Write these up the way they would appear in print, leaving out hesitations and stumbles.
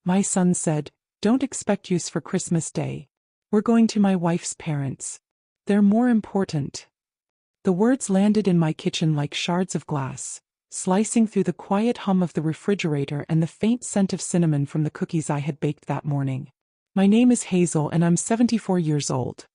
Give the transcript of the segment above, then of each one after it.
My son said, "Don't expect use for Christmas Day. We're going to my wife's parents. They're more important." The words landed in my kitchen like shards of glass, slicing through the quiet hum of the refrigerator and the faint scent of cinnamon from the cookies I had baked that morning. My name is Hazel and I'm 74 years old.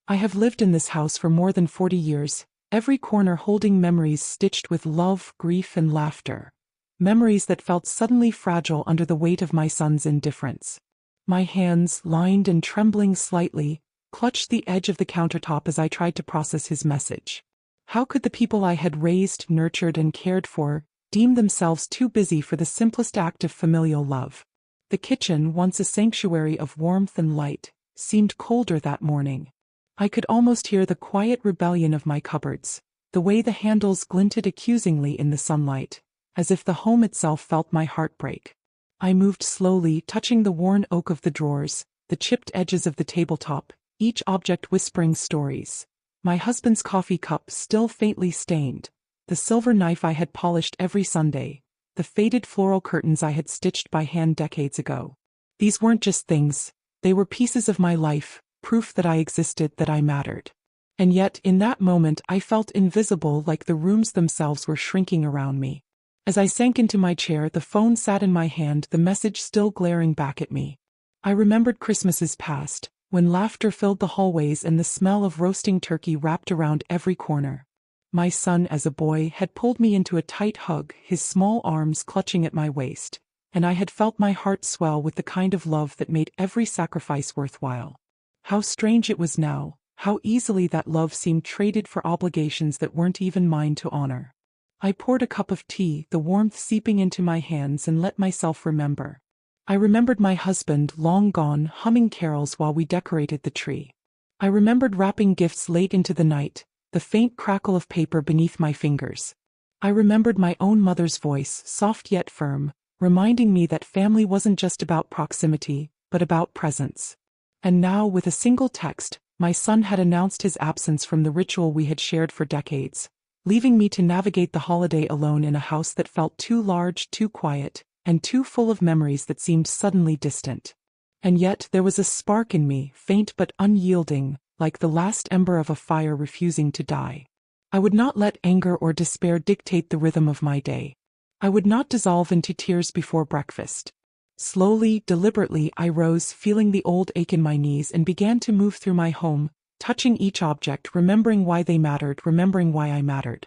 I have lived in this house for more than 40 years, every corner holding memories stitched with love, grief, and laughter. Memories that felt suddenly fragile under the weight of my son's indifference. My hands, lined and trembling slightly, clutched the edge of the countertop as I tried to process his message. How could the people I had raised, nurtured, and cared for deem themselves too busy for the simplest act of familial love? The kitchen, once a sanctuary of warmth and light, seemed colder that morning. I could almost hear the quiet rebellion of my cupboards, the way the handles glinted accusingly in the sunlight, as if the home itself felt my heart break. I moved slowly, touching the worn oak of the drawers, the chipped edges of the tabletop, each object whispering stories. My husband's coffee cup still faintly stained, the silver knife I had polished every Sunday, the faded floral curtains I had stitched by hand decades ago. These weren't just things, they were pieces of my life, proof that I existed, that I mattered. And yet, in that moment, I felt invisible, like the rooms themselves were shrinking around me. As I sank into my chair, the phone sat in my hand, the message still glaring back at me. I remembered Christmases past, when laughter filled the hallways and the smell of roasting turkey wrapped around every corner. My son, as a boy, had pulled me into a tight hug, his small arms clutching at my waist, and I had felt my heart swell with the kind of love that made every sacrifice worthwhile. How strange it was now, how easily that love seemed traded for obligations that weren't even mine to honor. I poured a cup of tea, the warmth seeping into my hands, and let myself remember. I remembered my husband, long gone, humming carols while we decorated the tree. I remembered wrapping gifts late into the night, the faint crackle of paper beneath my fingers. I remembered my own mother's voice, soft yet firm, reminding me that family wasn't just about proximity, but about presence. And now, with a single text, my son had announced his absence from the ritual we had shared for decades, leaving me to navigate the holiday alone in a house that felt too large, too quiet, and too full of memories that seemed suddenly distant. And yet there was a spark in me, faint but unyielding, like the last ember of a fire refusing to die. I would not let anger or despair dictate the rhythm of my day. I would not dissolve into tears before breakfast. Slowly, deliberately, I rose, feeling the old ache in my knees, and began to move through my home, touching each object, remembering why they mattered, remembering why I mattered.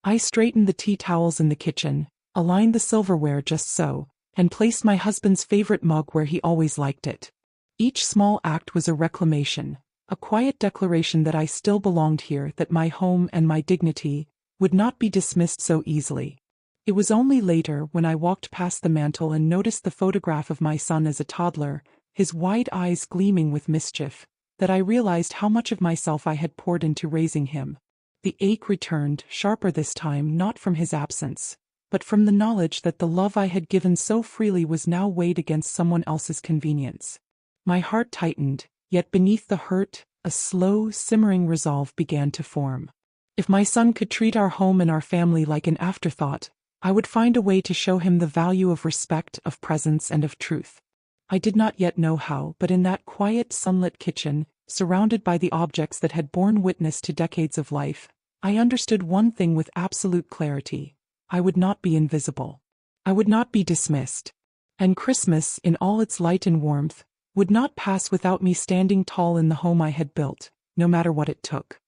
I straightened the tea towels in the kitchen, aligned the silverware just so, and placed my husband's favorite mug where he always liked it. Each small act was a reclamation, a quiet declaration that I still belonged here, that my home and my dignity would not be dismissed so easily. It was only later, when I walked past the mantel and noticed the photograph of my son as a toddler, his wide eyes gleaming with mischief, that I realized how much of myself I had poured into raising him. The ache returned, sharper this time, not from his absence, but from the knowledge that the love I had given so freely was now weighed against someone else's convenience. My heart tightened, yet beneath the hurt, a slow, simmering resolve began to form. If my son could treat our home and our family like an afterthought, I would find a way to show him the value of respect, of presence, and of truth. I did not yet know how, but in that quiet, sunlit kitchen, surrounded by the objects that had borne witness to decades of life, I understood one thing with absolute clarity. I would not be invisible. I would not be dismissed. And Christmas, in all its light and warmth, would not pass without me standing tall in the home I had built, no matter what it took.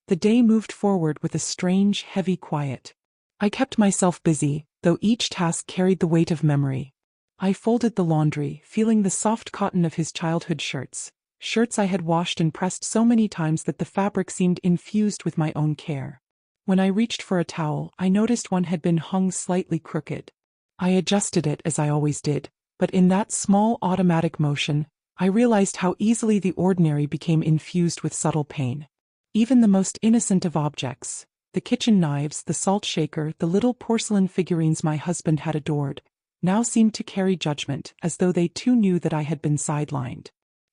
The day moved forward with a strange, heavy quiet. I kept myself busy, though each task carried the weight of memory. I folded the laundry, feeling the soft cotton of his childhood shirts I had washed and pressed so many times that the fabric seemed infused with my own care. When I reached for a towel, I noticed one had been hung slightly crooked. I adjusted it as I always did, but in that small automatic motion, I realized how easily the ordinary became infused with subtle pain. Even the most innocent of objects, the kitchen knives, the salt shaker, the little porcelain figurines my husband had adored, now seemed to carry judgment, as though they too knew that I had been sidelined.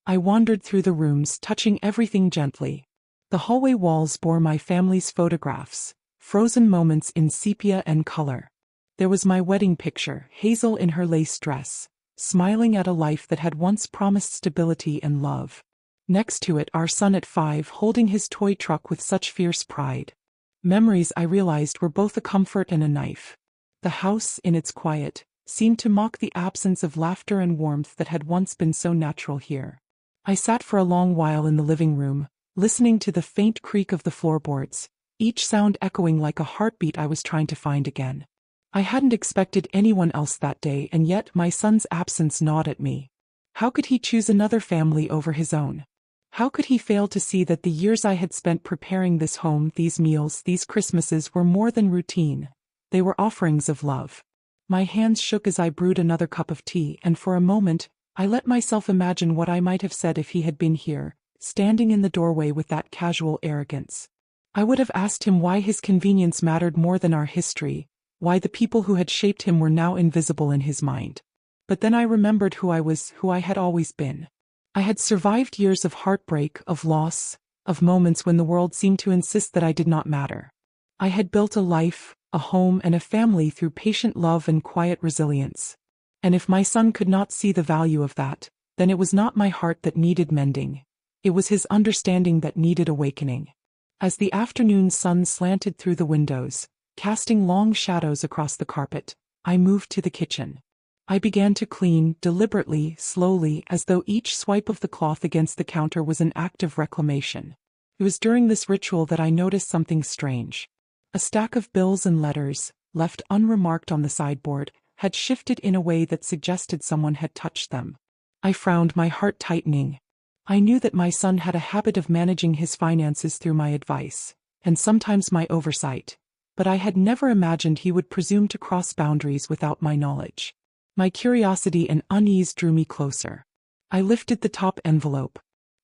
I wandered through the rooms, touching everything gently. The hallway walls bore my family's photographs, frozen moments in sepia and color. There was my wedding picture, Hazel in her lace dress, smiling at a life that had once promised stability and love. Next to it, our son at 5 holding his toy truck with such fierce pride. Memories, I realized, were both a comfort and a knife. The house, in its quiet, seemed to mock the absence of laughter and warmth that had once been so natural here. I sat for a long while in the living room, listening to the faint creak of the floorboards, each sound echoing like a heartbeat I was trying to find again. I hadn't expected anyone else that day, and yet my son's absence gnawed at me. How could he choose another family over his own? How could he fail to see that the years I had spent preparing this home, these meals, these Christmases were more than routine? They were offerings of love. My hands shook as I brewed another cup of tea, and for a moment, I let myself imagine what I might have said if he had been here, standing in the doorway with that casual arrogance. I would have asked him why his convenience mattered more than our history, why the people who had shaped him were now invisible in his mind. But then I remembered who I was, who I had always been. I had survived years of heartbreak, of loss, of moments when the world seemed to insist that I did not matter. I had built a life, a home, and a family through patient love and quiet resilience. And if my son could not see the value of that, then it was not my heart that needed mending. It was his understanding that needed awakening. As the afternoon sun slanted through the windows, casting long shadows across the carpet, I moved to the kitchen. I began to clean, deliberately, slowly, as though each swipe of the cloth against the counter was an act of reclamation. It was during this ritual that I noticed something strange. A stack of bills and letters, left unremarked on the sideboard, had shifted in a way that suggested someone had touched them. I frowned, my heart tightening. I knew that my son had a habit of managing his finances through my advice, and sometimes my oversight, but I had never imagined he would presume to cross boundaries without my knowledge. My curiosity and unease drew me closer. I lifted the top envelope.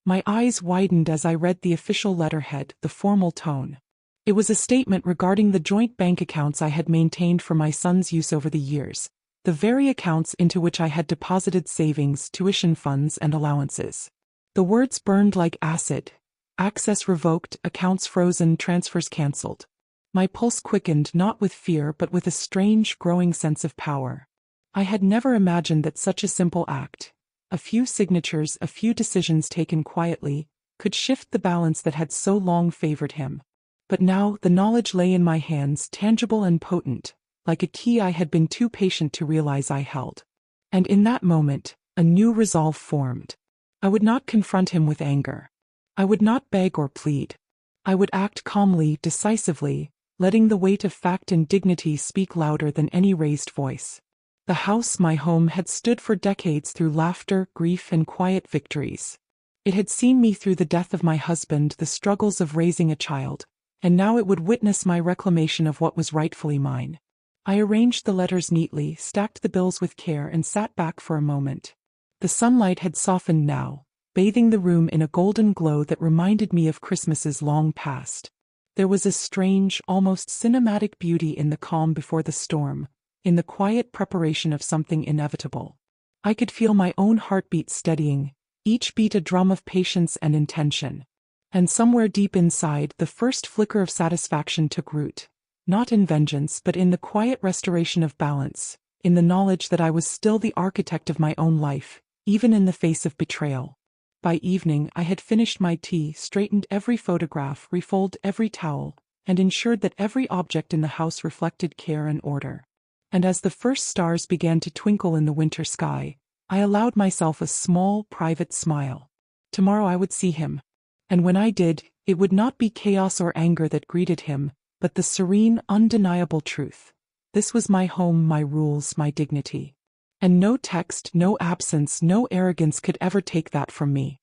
My eyes widened as I read the official letterhead, the formal tone. It was a statement regarding the joint bank accounts I had maintained for my son's use over the years, the very accounts into which I had deposited savings, tuition funds, and allowances. The words burned like acid. Access revoked, accounts frozen, transfers cancelled. My pulse quickened, not with fear but with a strange, growing sense of power. I had never imagined that such a simple act, a few signatures, a few decisions taken quietly, could shift the balance that had so long favored him. But now the knowledge lay in my hands, tangible and potent, like a key I had been too patient to realize I held. And in that moment, a new resolve formed. I would not confront him with anger. I would not beg or plead. I would act calmly, decisively, letting the weight of fact and dignity speak louder than any raised voice. The house, my home, had stood for decades through laughter, grief, and quiet victories. It had seen me through the death of my husband, the struggles of raising a child, and now it would witness my reclamation of what was rightfully mine. I arranged the letters neatly, stacked the bills with care, and sat back for a moment. The sunlight had softened now, bathing the room in a golden glow that reminded me of Christmases long past. There was a strange, almost cinematic beauty in the calm before the storm, in the quiet preparation of something inevitable. I could feel my own heartbeat steadying, each beat a drum of patience and intention. And somewhere deep inside, the first flicker of satisfaction took root, not in vengeance but in the quiet restoration of balance, in the knowledge that I was still the architect of my own life, even in the face of betrayal. By evening, I had finished my tea, straightened every photograph, refolded every towel, and ensured that every object in the house reflected care and order. And as the first stars began to twinkle in the winter sky, I allowed myself a small, private smile. Tomorrow I would see him. And when I did, it would not be chaos or anger that greeted him, but the serene, undeniable truth. This was my home, my rules, my dignity. And no text, no absence, no arrogance could ever take that from me.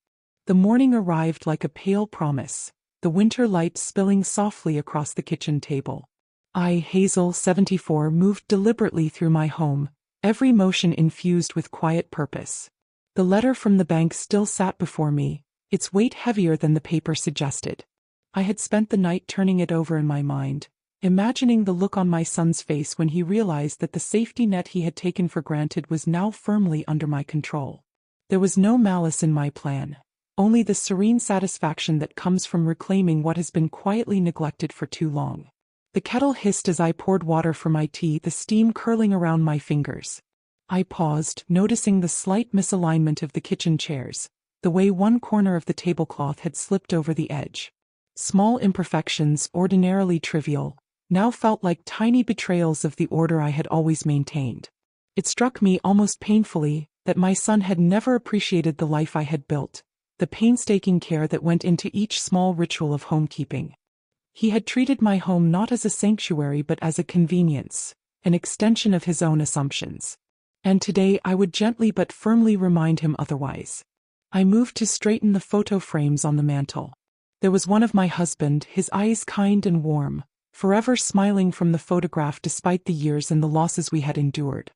The morning arrived like a pale promise, the winter light spilling softly across the kitchen table. I, Hazel, 74, moved deliberately through my home, every motion infused with quiet purpose. The letter from the bank still sat before me, its weight heavier than the paper suggested. I had spent the night turning it over in my mind, imagining the look on my son's face when he realized that the safety net he had taken for granted was now firmly under my control. There was no malice in my plan, only the serene satisfaction that comes from reclaiming what has been quietly neglected for too long. The kettle hissed as I poured water for my tea, the steam curling around my fingers. I paused, noticing the slight misalignment of the kitchen chairs, the way one corner of the tablecloth had slipped over the edge. Small imperfections, ordinarily trivial, now felt like tiny betrayals of the order I had always maintained. It struck me almost painfully that my son had never appreciated the life I had built, the painstaking care that went into each small ritual of homekeeping. He had treated my home not as a sanctuary but as a convenience, an extension of his own assumptions. And today I would gently but firmly remind him otherwise. I moved to straighten the photo frames on the mantel. There was one of my husband, his eyes kind and warm, forever smiling from the photograph despite the years and the losses we had endured.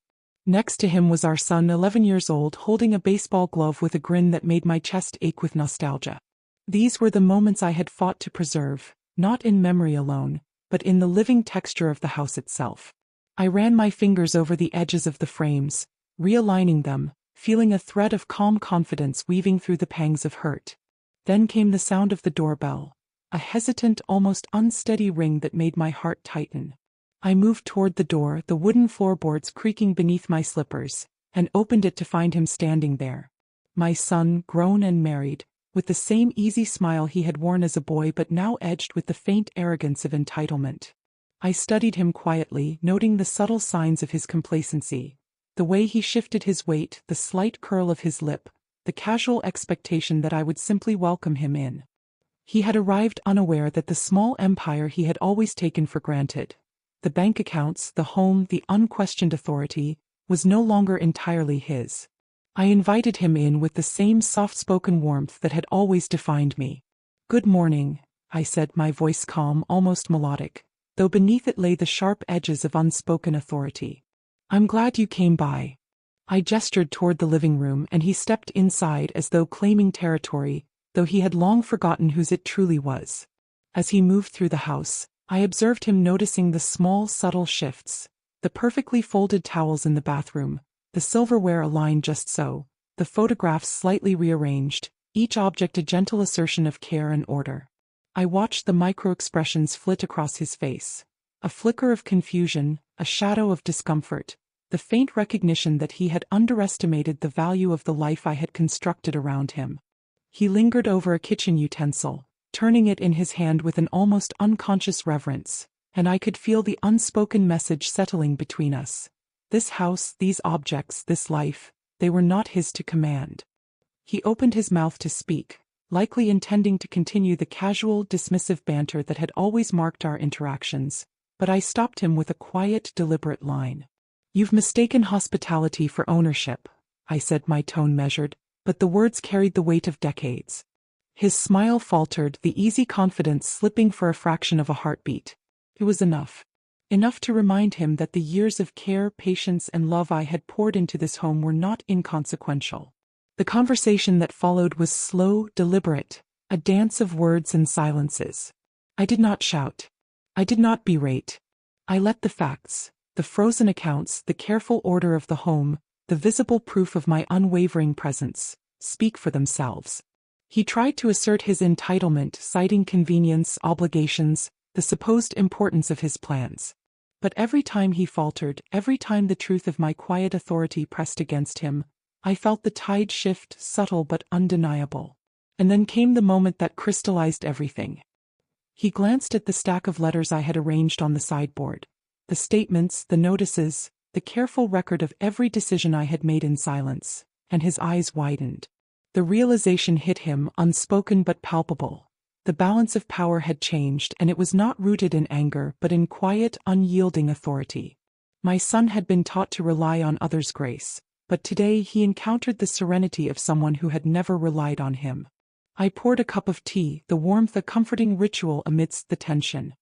Next to him was our son, 11 years old, holding a baseball glove with a grin that made my chest ache with nostalgia. These were the moments I had fought to preserve, not in memory alone, but in the living texture of the house itself. I ran my fingers over the edges of the frames, realigning them, feeling a thread of calm confidence weaving through the pangs of hurt. Then came the sound of the doorbell, a hesitant, almost unsteady ring that made my heart tighten. I moved toward the door, the wooden floorboards creaking beneath my slippers, and opened it to find him standing there. My son, grown and married, with the same easy smile he had worn as a boy but now edged with the faint arrogance of entitlement. I studied him quietly, noting the subtle signs of his complacency, the way he shifted his weight, the slight curl of his lip, the casual expectation that I would simply welcome him in. He had arrived unaware that the small empire he had always taken for granted, the bank accounts, the home, the unquestioned authority, was no longer entirely his. I invited him in with the same soft-spoken warmth that had always defined me. "Good morning," I said, my voice calm, almost melodic, though beneath it lay the sharp edges of unspoken authority. "I'm glad you came by." I gestured toward the living room and he stepped inside as though claiming territory, though he had long forgotten whose it truly was. As he moved through the house, I observed him noticing the small, subtle shifts, the perfectly folded towels in the bathroom, the silverware aligned just so, the photographs slightly rearranged, each object a gentle assertion of care and order. I watched the micro-expressions flit across his face. A flicker of confusion, a shadow of discomfort, the faint recognition that he had underestimated the value of the life I had constructed around him. He lingered over a kitchen utensil, turning it in his hand with an almost unconscious reverence, and I could feel the unspoken message settling between us. This house, these objects, this life, they were not his to command. He opened his mouth to speak, likely intending to continue the casual, dismissive banter that had always marked our interactions, but I stopped him with a quiet, deliberate line. "You've mistaken hospitality for ownership," I said, my tone measured, but the words carried the weight of decades. His smile faltered, the easy confidence slipping for a fraction of a heartbeat. It was enough. Enough to remind him that the years of care, patience, and love I had poured into this home were not inconsequential. The conversation that followed was slow, deliberate, a dance of words and silences. I did not shout. I did not berate. I let the facts, the frozen accounts, the careful order of the home, the visible proof of my unwavering presence, speak for themselves. He tried to assert his entitlement, citing convenience, obligations, the supposed importance of his plans. But every time he faltered, every time the truth of my quiet authority pressed against him, I felt the tide shift, subtle but undeniable. And then came the moment that crystallized everything. He glanced at the stack of letters I had arranged on the sideboard, the statements, the notices, the careful record of every decision I had made in silence, and his eyes widened. The realization hit him, unspoken but palpable. The balance of power had changed, and it was not rooted in anger but in quiet, unyielding authority. My son had been taught to rely on others' grace, but today he encountered the serenity of someone who had never relied on him. I poured a cup of tea, the warmth a comforting ritual amidst the tension.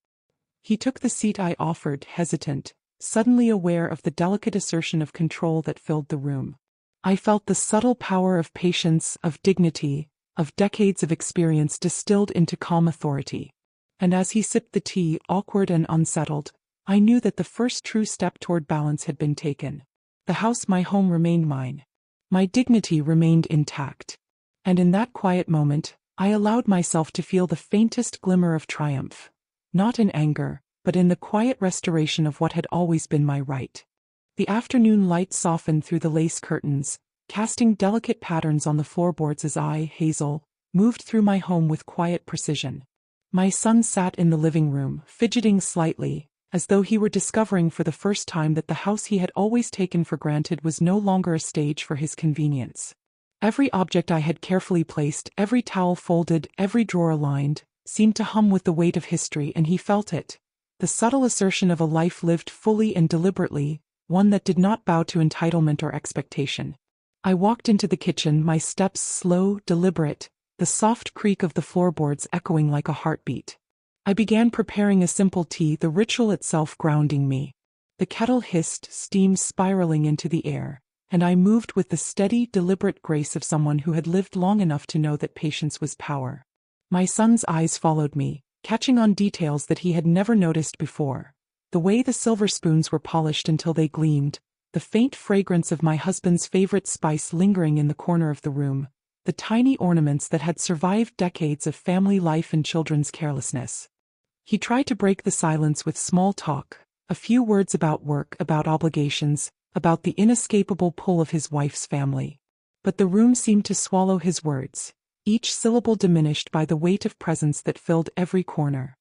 He took the seat I offered, hesitant, suddenly aware of the delicate assertion of control that filled the room. I felt the subtle power of patience, of dignity, of decades of experience distilled into calm authority. And as he sipped the tea, awkward and unsettled, I knew that the first true step toward balance had been taken. The house, my home, remained mine. My dignity remained intact. And in that quiet moment, I allowed myself to feel the faintest glimmer of triumph. Not in anger, but in the quiet restoration of what had always been my right. The afternoon light softened through the lace curtains, casting delicate patterns on the floorboards as I, Hazel, moved through my home with quiet precision. My son sat in the living room, fidgeting slightly, as though he were discovering for the first time that the house he had always taken for granted was no longer a stage for his convenience. Every object I had carefully placed, every towel folded, every drawer aligned, seemed to hum with the weight of history, and he felt it. The subtle assertion of a life lived fully and deliberately, one that did not bow to entitlement or expectation. I walked into the kitchen, my steps slow, deliberate, the soft creak of the floorboards echoing like a heartbeat. I began preparing a simple tea, the ritual itself grounding me. The kettle hissed, steam spiraling into the air, and I moved with the steady, deliberate grace of someone who had lived long enough to know that patience was power. My son's eyes followed me, catching on details that he had never noticed before. The way the silver spoons were polished until they gleamed, the faint fragrance of my husband's favorite spice lingering in the corner of the room, the tiny ornaments that had survived decades of family life and children's carelessness. He tried to break the silence with small talk, a few words about work, about obligations, about the inescapable pull of his wife's family. But the room seemed to swallow his words, each syllable diminished by the weight of presence that filled every corner.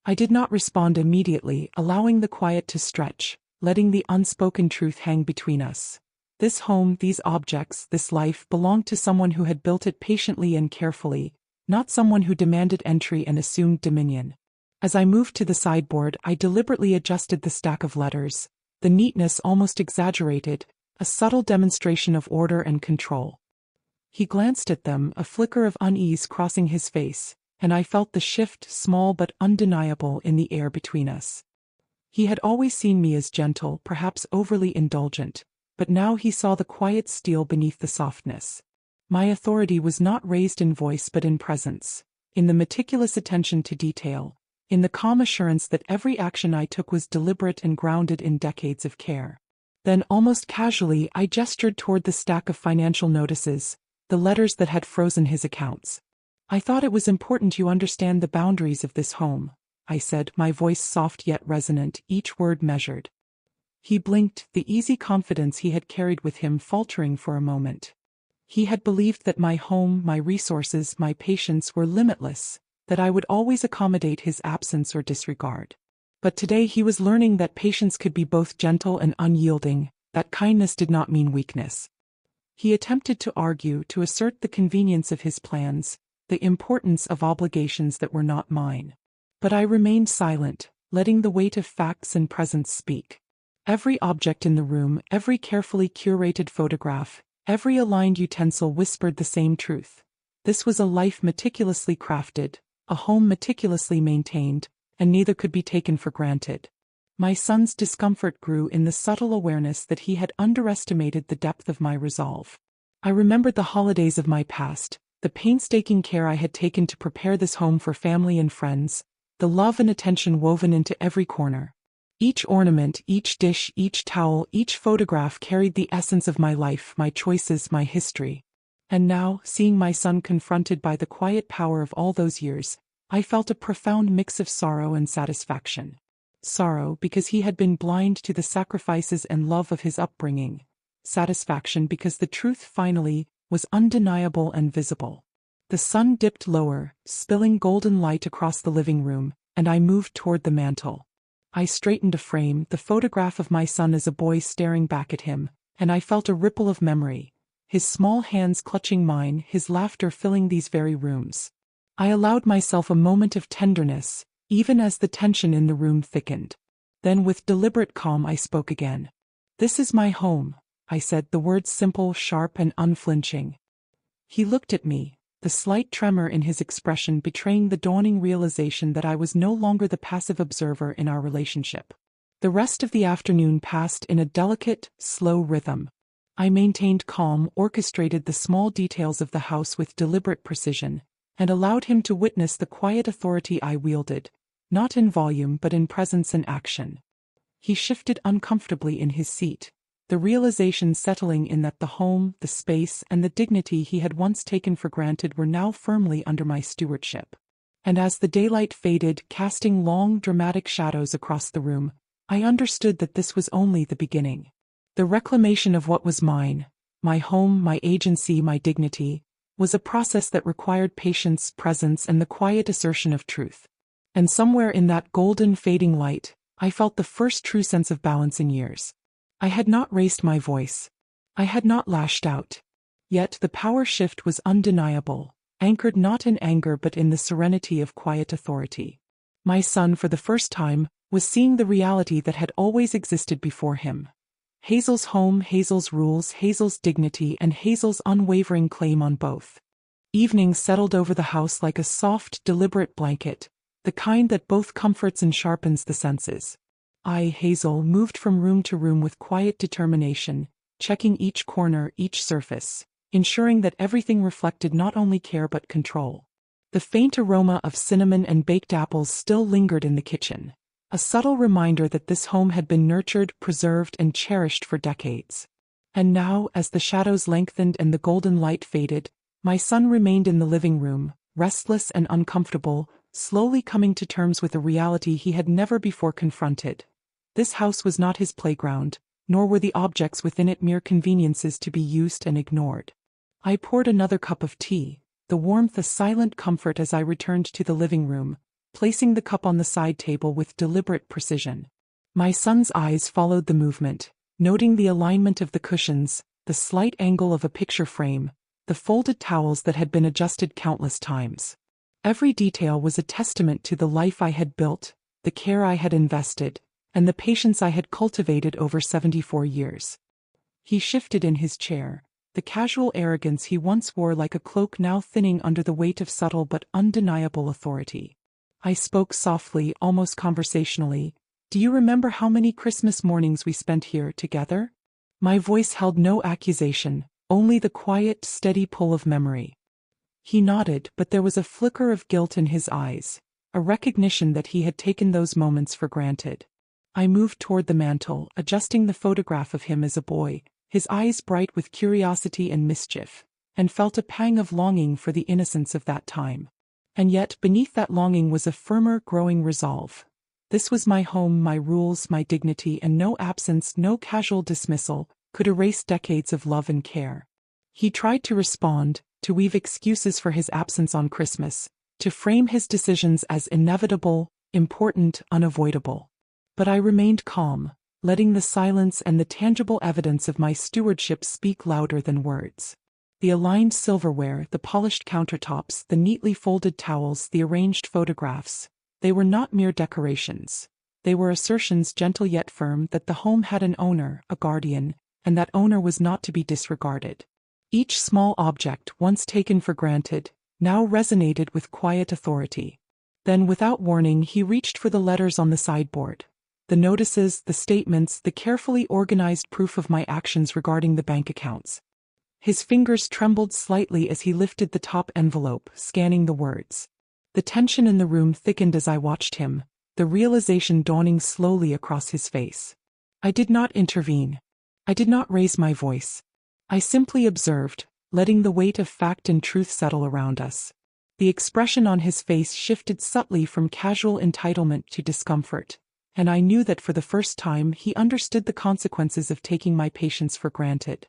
I did not respond immediately, allowing the quiet to stretch, letting the unspoken truth hang between us. This home, these objects, this life belonged to someone who had built it patiently and carefully, not someone who demanded entry and assumed dominion. As I moved to the sideboard, I deliberately adjusted the stack of letters, the neatness almost exaggerated, a subtle demonstration of order and control. He glanced at them, a flicker of unease crossing his face, and I felt the shift, small but undeniable, in the air between us. He had always seen me as gentle, perhaps overly indulgent, but now he saw the quiet steel beneath the softness. My authority was not raised in voice but in presence, in the meticulous attention to detail, in the calm assurance that every action I took was deliberate and grounded in decades of care. Then, almost casually, I gestured toward the stack of financial notices, the letters that had frozen his accounts. "I thought it was important you understand the boundaries of this home," I said, my voice soft yet resonant, each word measured. He blinked, the easy confidence he had carried with him faltering for a moment. He had believed that my home, my resources, my patience were limitless, that I would always accommodate his absence or disregard. But today he was learning that patience could be both gentle and unyielding, that kindness did not mean weakness. He attempted to argue, to assert the convenience of his plans, the importance of obligations that were not mine. But I remained silent, letting the weight of facts and presence speak. Every object in the room, every carefully curated photograph, every aligned utensil whispered the same truth. This was a life meticulously crafted, a home meticulously maintained, and neither could be taken for granted. My son's discomfort grew in the subtle awareness that he had underestimated the depth of my resolve. I remembered the holidays of my past, the painstaking care I had taken to prepare this home for family and friends, the love and attention woven into every corner. Each ornament, each dish, each towel, each photograph carried the essence of my life, my choices, my history. And now, seeing my son confronted by the quiet power of all those years, I felt a profound mix of sorrow and satisfaction. Sorrow because he had been blind to the sacrifices and love of his upbringing. Satisfaction because the truth finally was undeniable and visible. The sun dipped lower, spilling golden light across the living room, and I moved toward the mantel. I straightened a frame, the photograph of my son as a boy staring back at him, and I felt a ripple of memory. His small hands clutching mine, his laughter filling these very rooms. I allowed myself a moment of tenderness, even as the tension in the room thickened. Then with deliberate calm I spoke again. "This is my home," I said, the words simple, sharp, and unflinching. He looked at me, the slight tremor in his expression betraying the dawning realization that I was no longer the passive observer in our relationship. The rest of the afternoon passed in a delicate, slow rhythm. I maintained calm, orchestrated the small details of the house with deliberate precision, and allowed him to witness the quiet authority I wielded, not in volume but in presence and action. He shifted uncomfortably in his seat, the realization settling in that the home, the space, and the dignity he had once taken for granted were now firmly under my stewardship. And as the daylight faded, casting long, dramatic shadows across the room, I understood that this was only the beginning. The reclamation of what was mine, my home, my agency, my dignity, was a process that required patience, presence, and the quiet assertion of truth. And somewhere in that golden fading light, I felt the first true sense of balance in years. I had not raised my voice. I had not lashed out. Yet the power shift was undeniable, anchored not in anger but in the serenity of quiet authority. My son, for the first time, was seeing the reality that had always existed before him. Hazel's home, Hazel's rules, Hazel's dignity, and Hazel's unwavering claim on both. Evenings settled over the house like a soft, deliberate blanket, the kind that both comforts and sharpens the senses. I, Hazel, moved from room to room with quiet determination, checking each corner, each surface, ensuring that everything reflected not only care but control. The faint aroma of cinnamon and baked apples still lingered in the kitchen, a subtle reminder that this home had been nurtured, preserved, and cherished for decades. And now, as the shadows lengthened and the golden light faded, my son remained in the living room, restless and uncomfortable, slowly coming to terms with a reality he had never before confronted. This house was not his playground, nor were the objects within it mere conveniences to be used and ignored. I poured another cup of tea, the warmth a silent comfort as I returned to the living room, placing the cup on the side table with deliberate precision. My son's eyes followed the movement, noting the alignment of the cushions, the slight angle of a picture frame, the folded towels that had been adjusted countless times. Every detail was a testament to the life I had built, the care I had invested, and the patience I had cultivated over 74 years. He shifted in his chair, the casual arrogance he once wore like a cloak now thinning under the weight of subtle but undeniable authority. I spoke softly, almost conversationally. "Do you remember how many Christmas mornings we spent here together?" My voice held no accusation, only the quiet, steady pull of memory. He nodded, but there was a flicker of guilt in his eyes, a recognition that he had taken those moments for granted. I moved toward the mantel, adjusting the photograph of him as a boy, his eyes bright with curiosity and mischief, and felt a pang of longing for the innocence of that time. And yet, beneath that longing was a firmer, growing resolve. This was my home, my rules, my dignity, and no absence, no casual dismissal, could erase decades of love and care. He tried to respond, to weave excuses for his absence on Christmas, to frame his decisions as inevitable, important, unavoidable. But I remained calm, letting the silence and the tangible evidence of my stewardship speak louder than words. The aligned silverware, the polished countertops, the neatly folded towels, the arranged photographs, they were not mere decorations. They were assertions, gentle yet firm, that the home had an owner, a guardian, and that owner was not to be disregarded. Each small object, once taken for granted, now resonated with quiet authority. Then, without warning, he reached for the letters on the sideboard. The notices, the statements, the carefully organized proof of my actions regarding the bank accounts. His fingers trembled slightly as he lifted the top envelope, scanning the words. The tension in the room thickened as I watched him, the realization dawning slowly across his face. I did not intervene. I did not raise my voice. I simply observed, letting the weight of fact and truth settle around us. The expression on his face shifted subtly from casual entitlement to discomfort, and I knew that for the first time he understood the consequences of taking my patience for granted.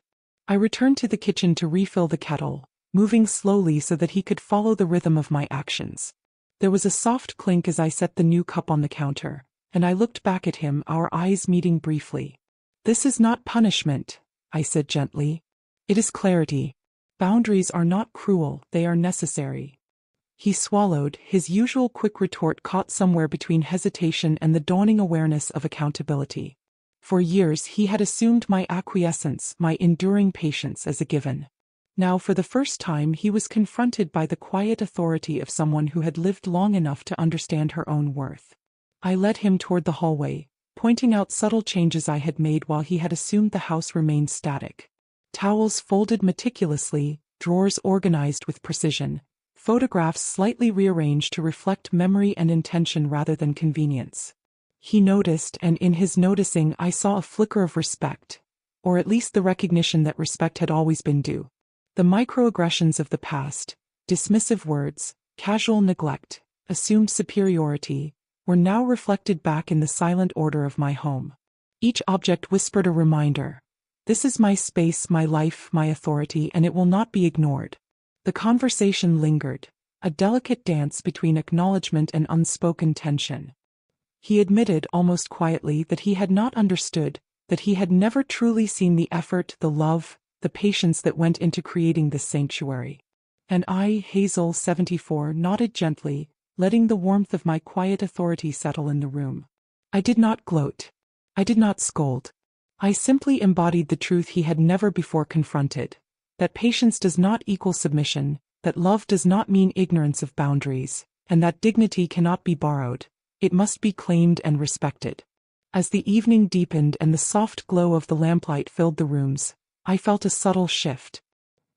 I returned to the kitchen to refill the kettle, moving slowly so that he could follow the rhythm of my actions. There was a soft clink as I set the new cup on the counter, and I looked back at him, our eyes meeting briefly. "This is not punishment," I said gently. "It is clarity. Boundaries are not cruel, they are necessary." He swallowed, his usual quick retort caught somewhere between hesitation and the dawning awareness of accountability. For years he had assumed my acquiescence, my enduring patience as a given. Now for the first time he was confronted by the quiet authority of someone who had lived long enough to understand her own worth. I led him toward the hallway, pointing out subtle changes I had made while he had assumed the house remained static. Towels folded meticulously, drawers organized with precision, photographs slightly rearranged to reflect memory and intention rather than convenience. He noticed, and in his noticing I saw a flicker of respect, or at least the recognition that respect had always been due. The microaggressions of the past, dismissive words, casual neglect, assumed superiority, were now reflected back in the silent order of my home. Each object whispered a reminder, This is my space, my life, my authority, and it will not be ignored. The conversation lingered, a delicate dance between acknowledgement and unspoken tension. He admitted almost quietly that he had not understood, that he had never truly seen the effort, the love, the patience that went into creating this sanctuary. And I, Hazel, 74, nodded gently, letting the warmth of my quiet authority settle in the room. I did not gloat. I did not scold. I simply embodied the truth he had never before confronted, that patience does not equal submission, that love does not mean ignorance of boundaries, and that dignity cannot be borrowed, it must be claimed and respected. As the evening deepened and the soft glow of the lamplight filled the rooms, I felt a subtle shift.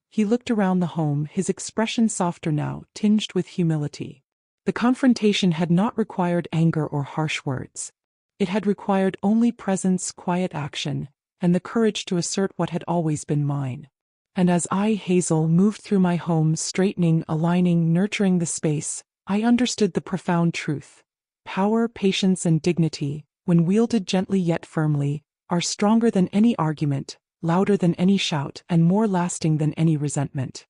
He looked around the home, his expression softer now, tinged with humility. The confrontation had not required anger or harsh words. It had required only presence, quiet action, and the courage to assert what had always been mine. And as I, Hazel, moved through my home, straightening, aligning, nurturing the space, I understood the profound truth. Power, patience, and dignity, when wielded gently yet firmly, are stronger than any argument, louder than any shout, and more lasting than any resentment.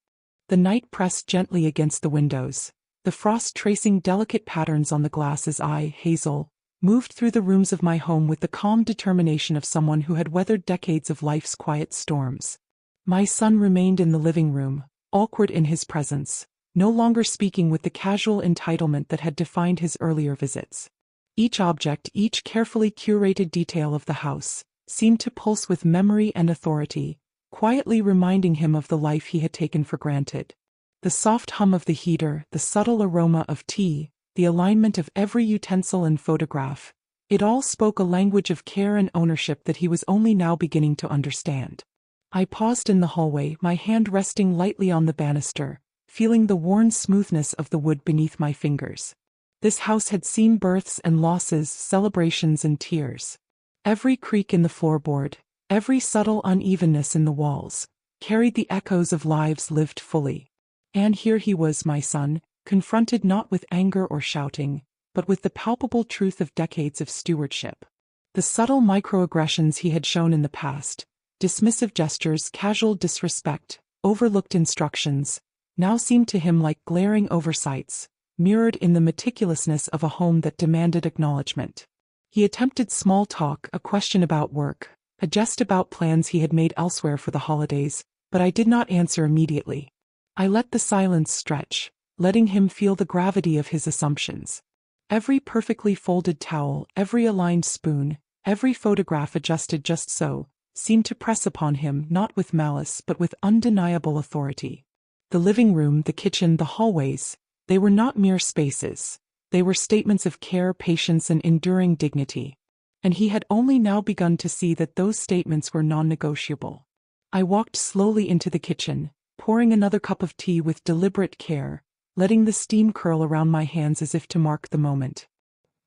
The night pressed gently against the windows, the frost tracing delicate patterns on the glass as I, Hazel, moved through the rooms of my home with the calm determination of someone who had weathered decades of life's quiet storms. My son remained in the living room, awkward in his presence, no longer speaking with the casual entitlement that had defined his earlier visits. Each object, each carefully curated detail of the house, seemed to pulse with memory and authority, quietly reminding him of the life he had taken for granted. The soft hum of the heater, the subtle aroma of tea, the alignment of every utensil and photograph, it all spoke a language of care and ownership that he was only now beginning to understand. I paused in the hallway, my hand resting lightly on the banister, feeling the worn smoothness of the wood beneath my fingers. This house had seen births and losses, celebrations and tears. Every creak in the floorboard, every subtle unevenness in the walls, carried the echoes of lives lived fully. And here he was, my son, confronted not with anger or shouting, but with the palpable truth of decades of stewardship. The subtle microaggressions he had shown in the past, dismissive gestures, casual disrespect, overlooked instructions, now seemed to him like glaring oversights, mirrored in the meticulousness of a home that demanded acknowledgement. He attempted small talk, a question about work, a jest about plans he had made elsewhere for the holidays, but I did not answer immediately. I let the silence stretch, letting him feel the gravity of his assumptions. Every perfectly folded towel, every aligned spoon, every photograph adjusted just so, seemed to press upon him not with malice but with undeniable authority. The living room, the kitchen, the hallways, they were not mere spaces. They were statements of care, patience, and enduring dignity. And he had only now begun to see that those statements were non-negotiable. I walked slowly into the kitchen, pouring another cup of tea with deliberate care, letting the steam curl around my hands as if to mark the moment.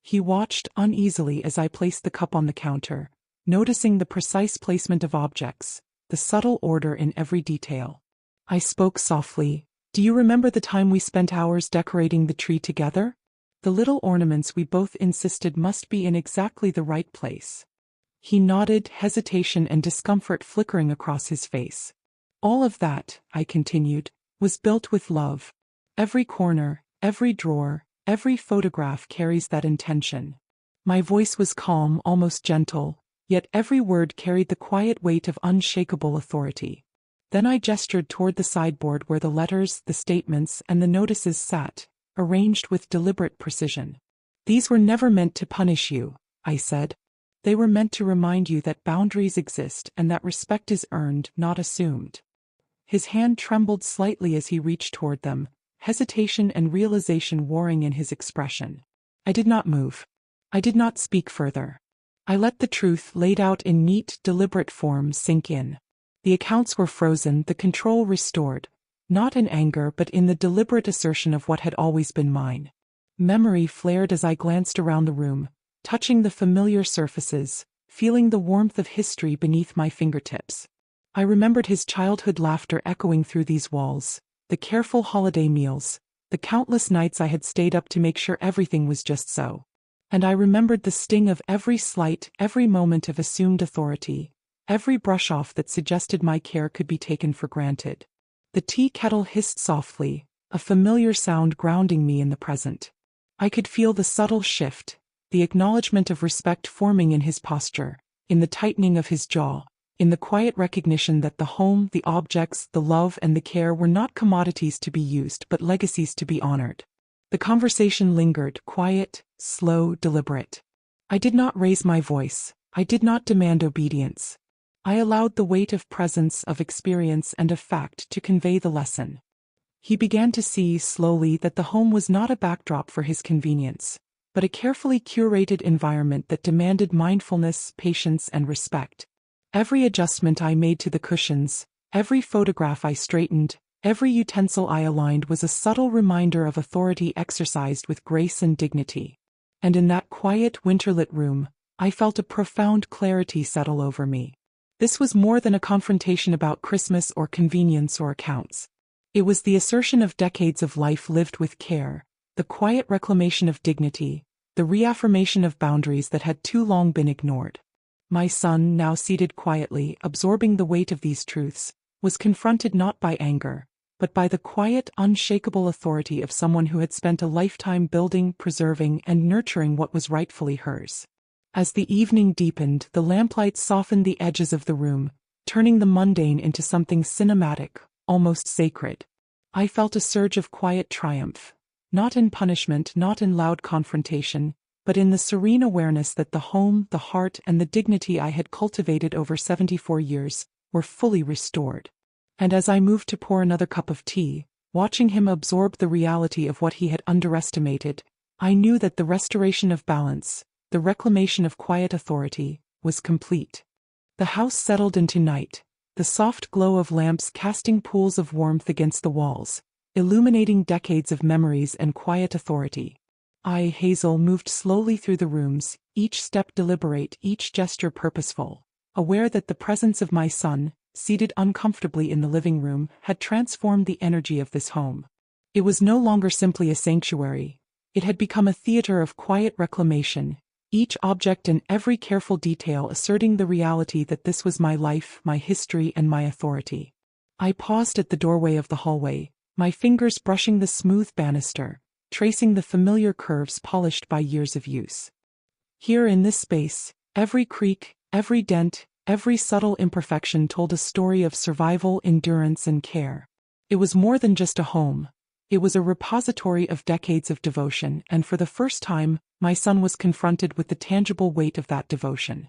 He watched uneasily as I placed the cup on the counter, noticing the precise placement of objects, the subtle order in every detail. I spoke softly. "Do you remember the time we spent hours decorating the tree together? The little ornaments we both insisted must be in exactly the right place." He nodded, hesitation and discomfort flickering across his face. "All of that," I continued, "was built with love. Every corner, every drawer, every photograph carries that intention." My voice was calm, almost gentle, yet every word carried the quiet weight of unshakable authority. Then I gestured toward the sideboard where the letters, the statements, and the notices sat, arranged with deliberate precision. "These were never meant to punish you," I said. "They were meant to remind you that boundaries exist and that respect is earned, not assumed." His hand trembled slightly as he reached toward them, hesitation and realization warring in his expression. I did not move. I did not speak further. I let the truth, laid out in neat, deliberate form, sink in. The accounts were frozen, the control restored, not in anger but in the deliberate assertion of what had always been mine. Memory flared as I glanced around the room, touching the familiar surfaces, feeling the warmth of history beneath my fingertips. I remembered his childhood laughter echoing through these walls, the careful holiday meals, the countless nights I had stayed up to make sure everything was just so. And I remembered the sting of every slight, every moment of assumed authority, every brush-off that suggested my care could be taken for granted. The tea kettle hissed softly, a familiar sound grounding me in the present. I could feel the subtle shift, the acknowledgement of respect forming in his posture, in the tightening of his jaw, in the quiet recognition that the home, the objects, the love and the care were not commodities to be used but legacies to be honored. The conversation lingered, quiet, slow, deliberate. I did not raise my voice. I did not demand obedience. I allowed the weight of presence, of experience and of fact to convey the lesson. He began to see, slowly, that the home was not a backdrop for his convenience, but a carefully curated environment that demanded mindfulness, patience and respect. Every adjustment I made to the cushions, every photograph I straightened, every utensil I aligned was a subtle reminder of authority exercised with grace and dignity. And in that quiet, winterlit room, I felt a profound clarity settle over me. This was more than a confrontation about Christmas or convenience or accounts. It was the assertion of decades of life lived with care, the quiet reclamation of dignity, the reaffirmation of boundaries that had too long been ignored. My son, now seated quietly, absorbing the weight of these truths, was confronted not by anger, but by the quiet, unshakable authority of someone who had spent a lifetime building, preserving, and nurturing what was rightfully hers. As the evening deepened, the lamplight softened the edges of the room, turning the mundane into something cinematic, almost sacred. I felt a surge of quiet triumph, not in punishment, not in loud confrontation, but in the serene awareness that the home, the heart, and the dignity I had cultivated over 74 years were fully restored. And as I moved to pour another cup of tea, watching him absorb the reality of what he had underestimated, I knew that the restoration of balance, the reclamation of quiet authority, was complete. The house settled into night, the soft glow of lamps casting pools of warmth against the walls, illuminating decades of memories and quiet authority. I, Hazel, moved slowly through the rooms, each step deliberate, each gesture purposeful, aware that the presence of my son, seated uncomfortably in the living room, had transformed the energy of this home. It was no longer simply a sanctuary. It had become a theater of quiet reclamation, each object and every careful detail asserting the reality that this was my life, my history, and my authority. I paused at the doorway of the hallway, my fingers brushing the smooth banister, tracing the familiar curves polished by years of use. Here in this space, every creak, every dent, every subtle imperfection told a story of survival, endurance, and care. It was more than just a home. It was a repository of decades of devotion, and for the first time, my son was confronted with the tangible weight of that devotion.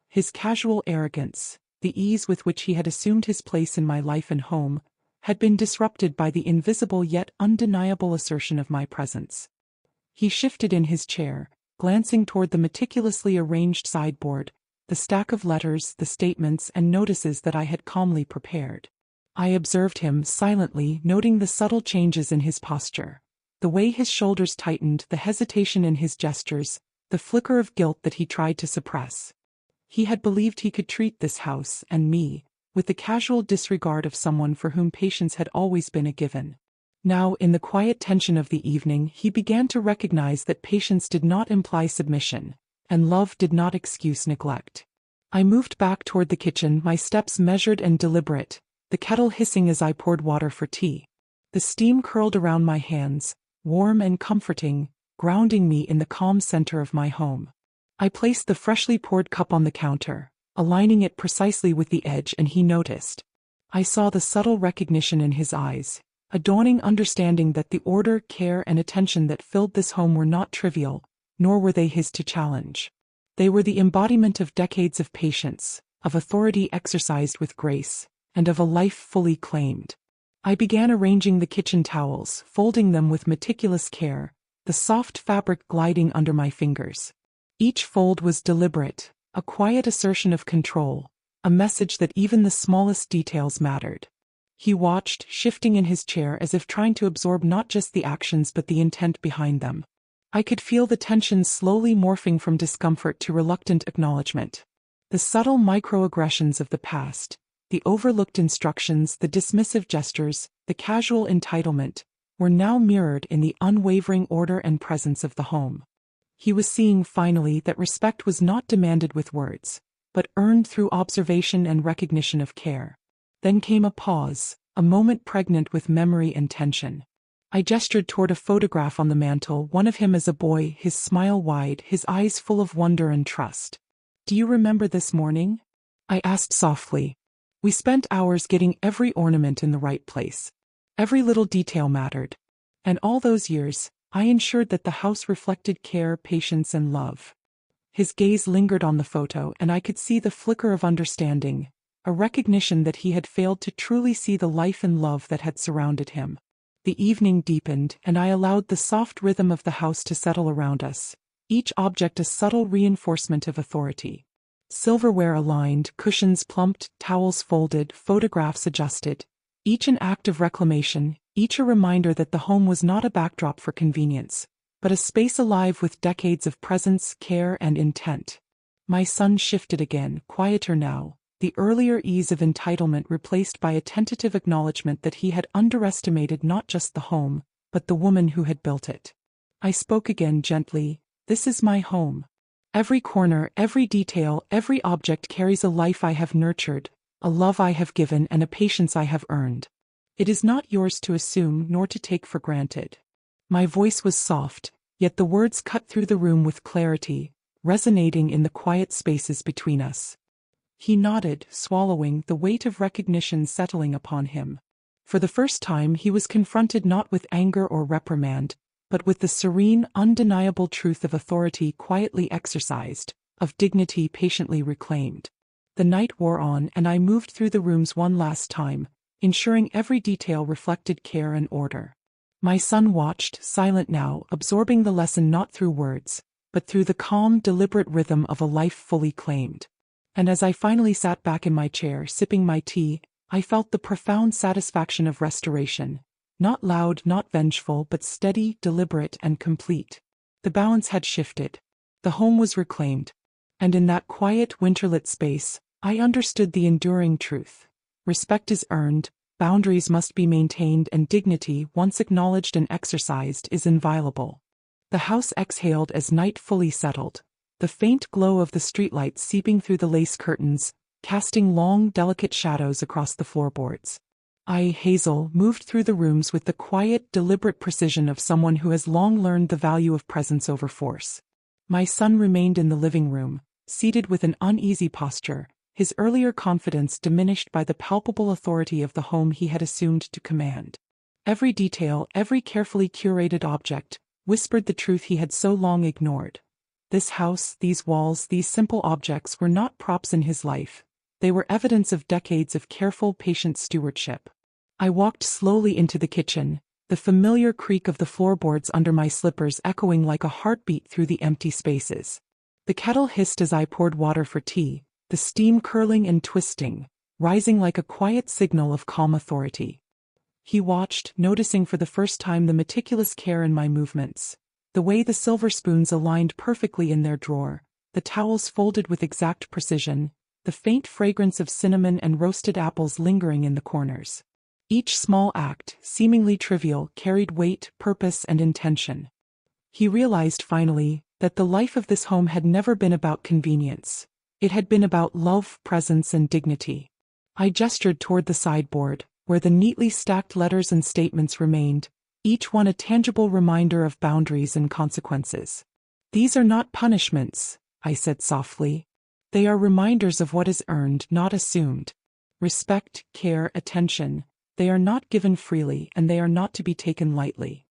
His casual arrogance, the ease with which he had assumed his place in my life and home, had been disrupted by the invisible yet undeniable assertion of my presence. He shifted in his chair, glancing toward the meticulously arranged sideboard, the stack of letters, the statements, and notices that I had calmly prepared. I observed him silently, noting the subtle changes in his posture, the way his shoulders tightened, the hesitation in his gestures, the flicker of guilt that he tried to suppress. He had believed he could treat this house, and me, with the casual disregard of someone for whom patience had always been a given. Now, in the quiet tension of the evening, he began to recognize that patience did not imply submission, and love did not excuse neglect. I moved back toward the kitchen, my steps measured and deliberate, the kettle hissing as I poured water for tea. The steam curled around my hands, warm and comforting, grounding me in the calm center of my home. I placed the freshly poured cup on the counter, aligning it precisely with the edge, and he noticed. I saw the subtle recognition in his eyes, a dawning understanding that the order, care, and attention that filled this home were not trivial, nor were they his to challenge. They were the embodiment of decades of patience, of authority exercised with grace, and of a life fully claimed. I began arranging the kitchen towels, folding them with meticulous care, the soft fabric gliding under my fingers. Each fold was deliberate, a quiet assertion of control, a message that even the smallest details mattered. He watched, shifting in his chair as if trying to absorb not just the actions but the intent behind them. I could feel the tension slowly morphing from discomfort to reluctant acknowledgement. The subtle microaggressions of the past, the overlooked instructions, the dismissive gestures, the casual entitlement, were now mirrored in the unwavering order and presence of the home. He was seeing finally that respect was not demanded with words, but earned through observation and recognition of care. Then came a pause, a moment pregnant with memory and tension. I gestured toward a photograph on the mantel, one of him as a boy, his smile wide, his eyes full of wonder and trust. "Do you remember this morning?" I asked softly. We spent hours getting every ornament in the right place. Every little detail mattered. And all those years, I ensured that the house reflected care, patience, and love. His gaze lingered on the photo, and I could see the flicker of understanding, a recognition that he had failed to truly see the life and love that had surrounded him. The evening deepened, and I allowed the soft rhythm of the house to settle around us, each object a subtle reinforcement of authority. Silverware aligned, cushions plumped, towels folded, photographs adjusted, each an act of reclamation, each a reminder that the home was not a backdrop for convenience, but a space alive with decades of presence, care, and intent. My son shifted again, quieter now, the earlier ease of entitlement replaced by a tentative acknowledgement that he had underestimated not just the home, but the woman who had built it. I spoke again gently. "This is my home. Every corner, every detail, every object carries a life I have nurtured, a love I have given, and a patience I have earned. It is not yours to assume nor to take for granted." My voice was soft, yet the words cut through the room with clarity, resonating in the quiet spaces between us. He nodded, swallowing, the weight of recognition settling upon him. For the first time he was confronted not with anger or reprimand, but with the serene, undeniable truth of authority quietly exercised, of dignity patiently reclaimed. The night wore on, and I moved through the rooms one last time, ensuring every detail reflected care and order. My son watched, silent now, absorbing the lesson not through words, but through the calm, deliberate rhythm of a life fully claimed. And as I finally sat back in my chair, sipping my tea, I felt the profound satisfaction of restoration. Not loud, not vengeful, but steady, deliberate, and complete. The balance had shifted. The home was reclaimed. And in that quiet, winterlit space, I understood the enduring truth. Respect is earned, boundaries must be maintained, and dignity, once acknowledged and exercised, is inviolable. The house exhaled as night fully settled, the faint glow of the streetlights seeping through the lace curtains, casting long, delicate shadows across the floorboards. I, Hazel, moved through the rooms with the quiet, deliberate precision of someone who has long learned the value of presence over force. My son remained in the living room, seated with an uneasy posture, his earlier confidence diminished by the palpable authority of the home he had assumed to command. Every detail, every carefully curated object, whispered the truth he had so long ignored. This house, these walls, these simple objects were not props in his life. They were evidence of decades of careful, patient stewardship. I walked slowly into the kitchen, the familiar creak of the floorboards under my slippers echoing like a heartbeat through the empty spaces. The kettle hissed as I poured water for tea, the steam curling and twisting, rising like a quiet signal of calm authority. He watched, noticing for the first time the meticulous care in my movements. The way the silver spoons aligned perfectly in their drawer, the towels folded with exact precision, the faint fragrance of cinnamon and roasted apples lingering in the corners. Each small act, seemingly trivial, carried weight, purpose, and intention. He realized finally that the life of this home had never been about convenience. It had been about love, presence, and dignity. I gestured toward the sideboard, where the neatly stacked letters and statements remained, each one a tangible reminder of boundaries and consequences. "These are not punishments," I said softly. "They are reminders of what is earned, not assumed. Respect, care, attention, they are not given freely, and they are not to be taken lightly."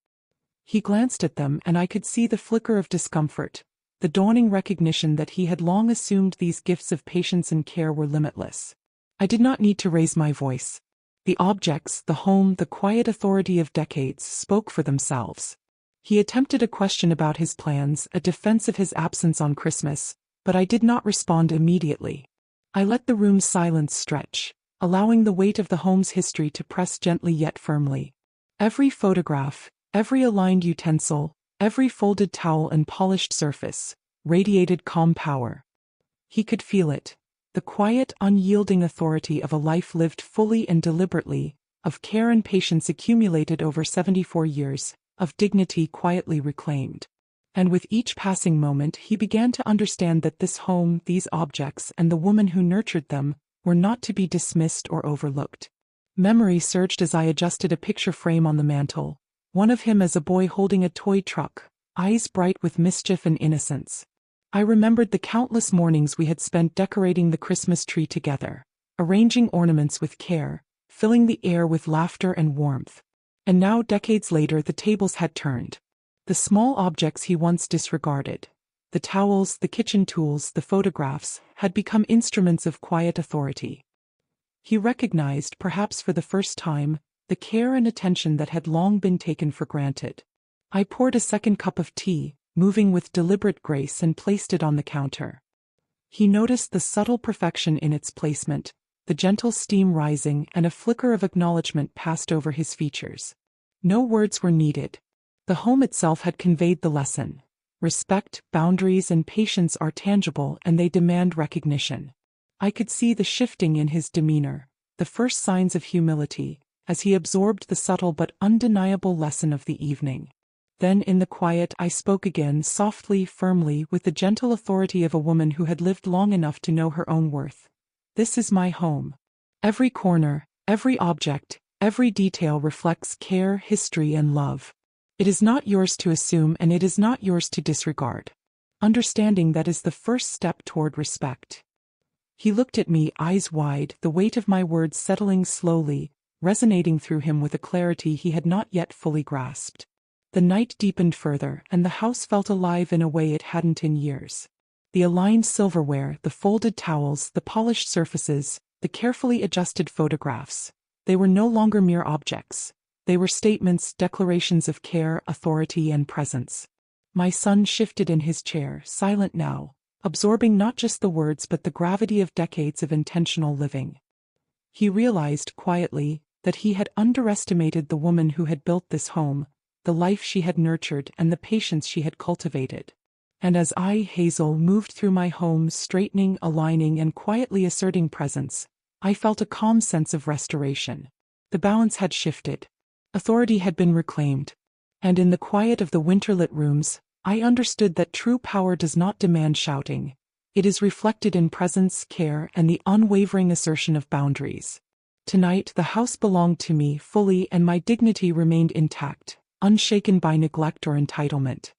He glanced at them, and I could see the flicker of discomfort, the dawning recognition that he had long assumed these gifts of patience and care were limitless. I did not need to raise my voice. The objects, the home, the quiet authority of decades spoke for themselves. He attempted a question about his plans, a defense of his absence on Christmas, but I did not respond immediately. I let the room's silence stretch, allowing the weight of the home's history to press gently yet firmly. Every photograph, every aligned utensil, every folded towel and polished surface, radiated calm power. He could feel it. The quiet, unyielding authority of a life lived fully and deliberately, of care and patience accumulated over 74 years, of dignity quietly reclaimed. And with each passing moment he began to understand that this home, these objects, and the woman who nurtured them, were not to be dismissed or overlooked. Memory surged as I adjusted a picture frame on the mantel, one of him as a boy holding a toy truck, eyes bright with mischief and innocence. I remembered the countless mornings we had spent decorating the Christmas tree together, arranging ornaments with care, filling the air with laughter and warmth. And now, decades later, the tables had turned. The small objects he once disregarded, the towels, the kitchen tools, the photographs, had become instruments of quiet authority. He recognized, perhaps for the first time, the care and attention that had long been taken for granted. I poured a second cup of tea, moving with deliberate grace, and placed it on the counter. He noticed the subtle perfection in its placement, the gentle steam rising, and a flicker of acknowledgement passed over his features. No words were needed. The home itself had conveyed the lesson. Respect, boundaries, and patience are tangible, and they demand recognition. I could see the shifting in his demeanor, the first signs of humility, as he absorbed the subtle but undeniable lesson of the evening. Then in the quiet I spoke again, softly, firmly, with the gentle authority of a woman who had lived long enough to know her own worth. This is my home. Every corner, every object, every detail reflects care, history, and love. It is not yours to assume, and it is not yours to disregard. Understanding that is the first step toward respect. He looked at me, eyes wide, the weight of my words settling slowly, resonating through him with a clarity he had not yet fully grasped. The night deepened further, and the house felt alive in a way it hadn't in years. The aligned silverware, the folded towels, the polished surfaces, the carefully adjusted photographs. They were no longer mere objects. They were statements, declarations of care, authority, and presence. My son shifted in his chair, silent now, absorbing not just the words but the gravity of decades of intentional living. He realized, quietly, that he had underestimated the woman who had built this home, the life she had nurtured, and the patience she had cultivated. And as I, Hazel, moved through my home, straightening, aligning, and quietly asserting presence, I felt a calm sense of restoration. The balance had shifted. Authority had been reclaimed. And in the quiet of the winter-lit rooms, I understood that true power does not demand shouting. It is reflected in presence, care, and the unwavering assertion of boundaries. Tonight, the house belonged to me fully, and my dignity remained intact, unshaken by neglect or entitlement.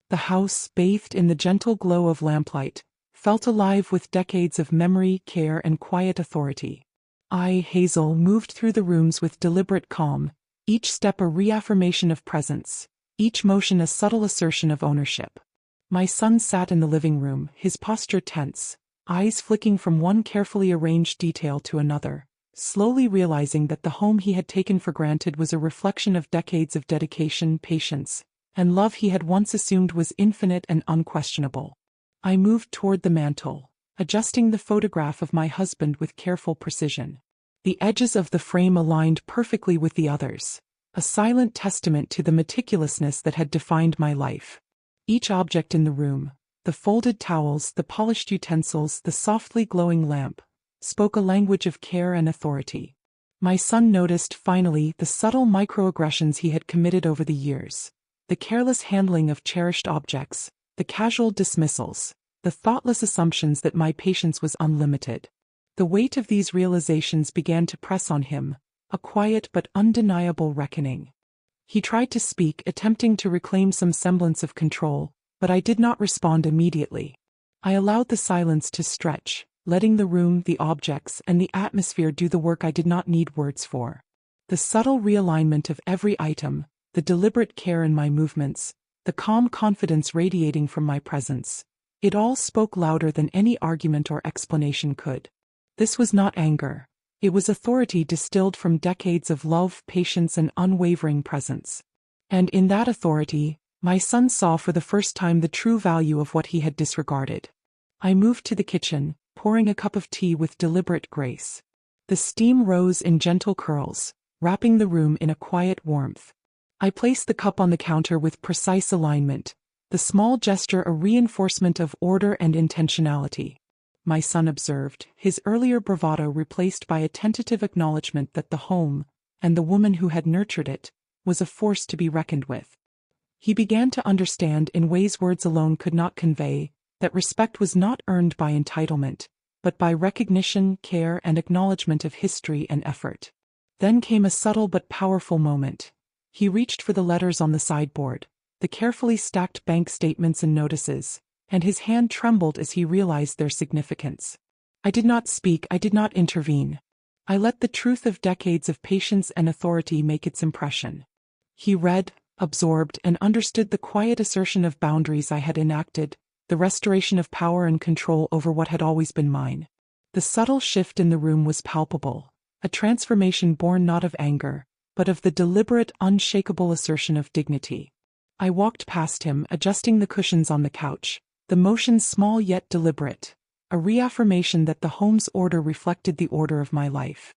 The house, bathed in the gentle glow of lamplight, felt alive with decades of memory, care, and quiet authority. I, Hazel, moved through the rooms with deliberate calm, each step a reaffirmation of presence, each motion a subtle assertion of ownership. My son sat in the living room, his posture tense, eyes flicking from one carefully arranged detail to another, slowly realizing that the home he had taken for granted was a reflection of decades of dedication, patience, and love he had once assumed was infinite and unquestionable. I moved toward the mantel, adjusting the photograph of my husband with careful precision. The edges of the frame aligned perfectly with the others, a silent testament to the meticulousness that had defined my life. Each object in the room, the folded towels, the polished utensils, the softly glowing lamp, spoke a language of care and authority. My son noticed, finally, the subtle microaggressions he had committed over the years, the careless handling of cherished objects, the casual dismissals, the thoughtless assumptions that my patience was unlimited. The weight of these realizations began to press on him, a quiet but undeniable reckoning. He tried to speak, attempting to reclaim some semblance of control, but I did not respond immediately. I allowed the silence to stretch, letting the room, the objects, and the atmosphere do the work I did not need words for. The subtle realignment of every item, the deliberate care in my movements, the calm confidence radiating from my presence, it all spoke louder than any argument or explanation could. This was not anger. It was authority distilled from decades of love, patience, and unwavering presence. And in that authority, my son saw for the first time the true value of what he had disregarded. I moved to the kitchen, pouring a cup of tea with deliberate grace. The steam rose in gentle curls, wrapping the room in a quiet warmth. I placed the cup on the counter with precise alignment, the small gesture a reinforcement of order and intentionality. My son observed, his earlier bravado replaced by a tentative acknowledgement that the home, and the woman who had nurtured it, was a force to be reckoned with. He began to understand in ways words alone could not convey, that respect was not earned by entitlement, but by recognition, care, and acknowledgement of history and effort. Then came a subtle but powerful moment. He reached for the letters on the sideboard, the carefully stacked bank statements and notices, and his hand trembled as he realized their significance. I did not speak, I did not intervene. I let the truth of decades of patience and authority make its impression. He read, absorbed, and understood the quiet assertion of boundaries I had enacted, the restoration of power and control over what had always been mine. The subtle shift in the room was palpable, a transformation born not of anger, but of the deliberate, unshakable assertion of dignity. I walked past him, adjusting the cushions on the couch, the motion small yet deliberate, a reaffirmation that the home's order reflected the order of my life.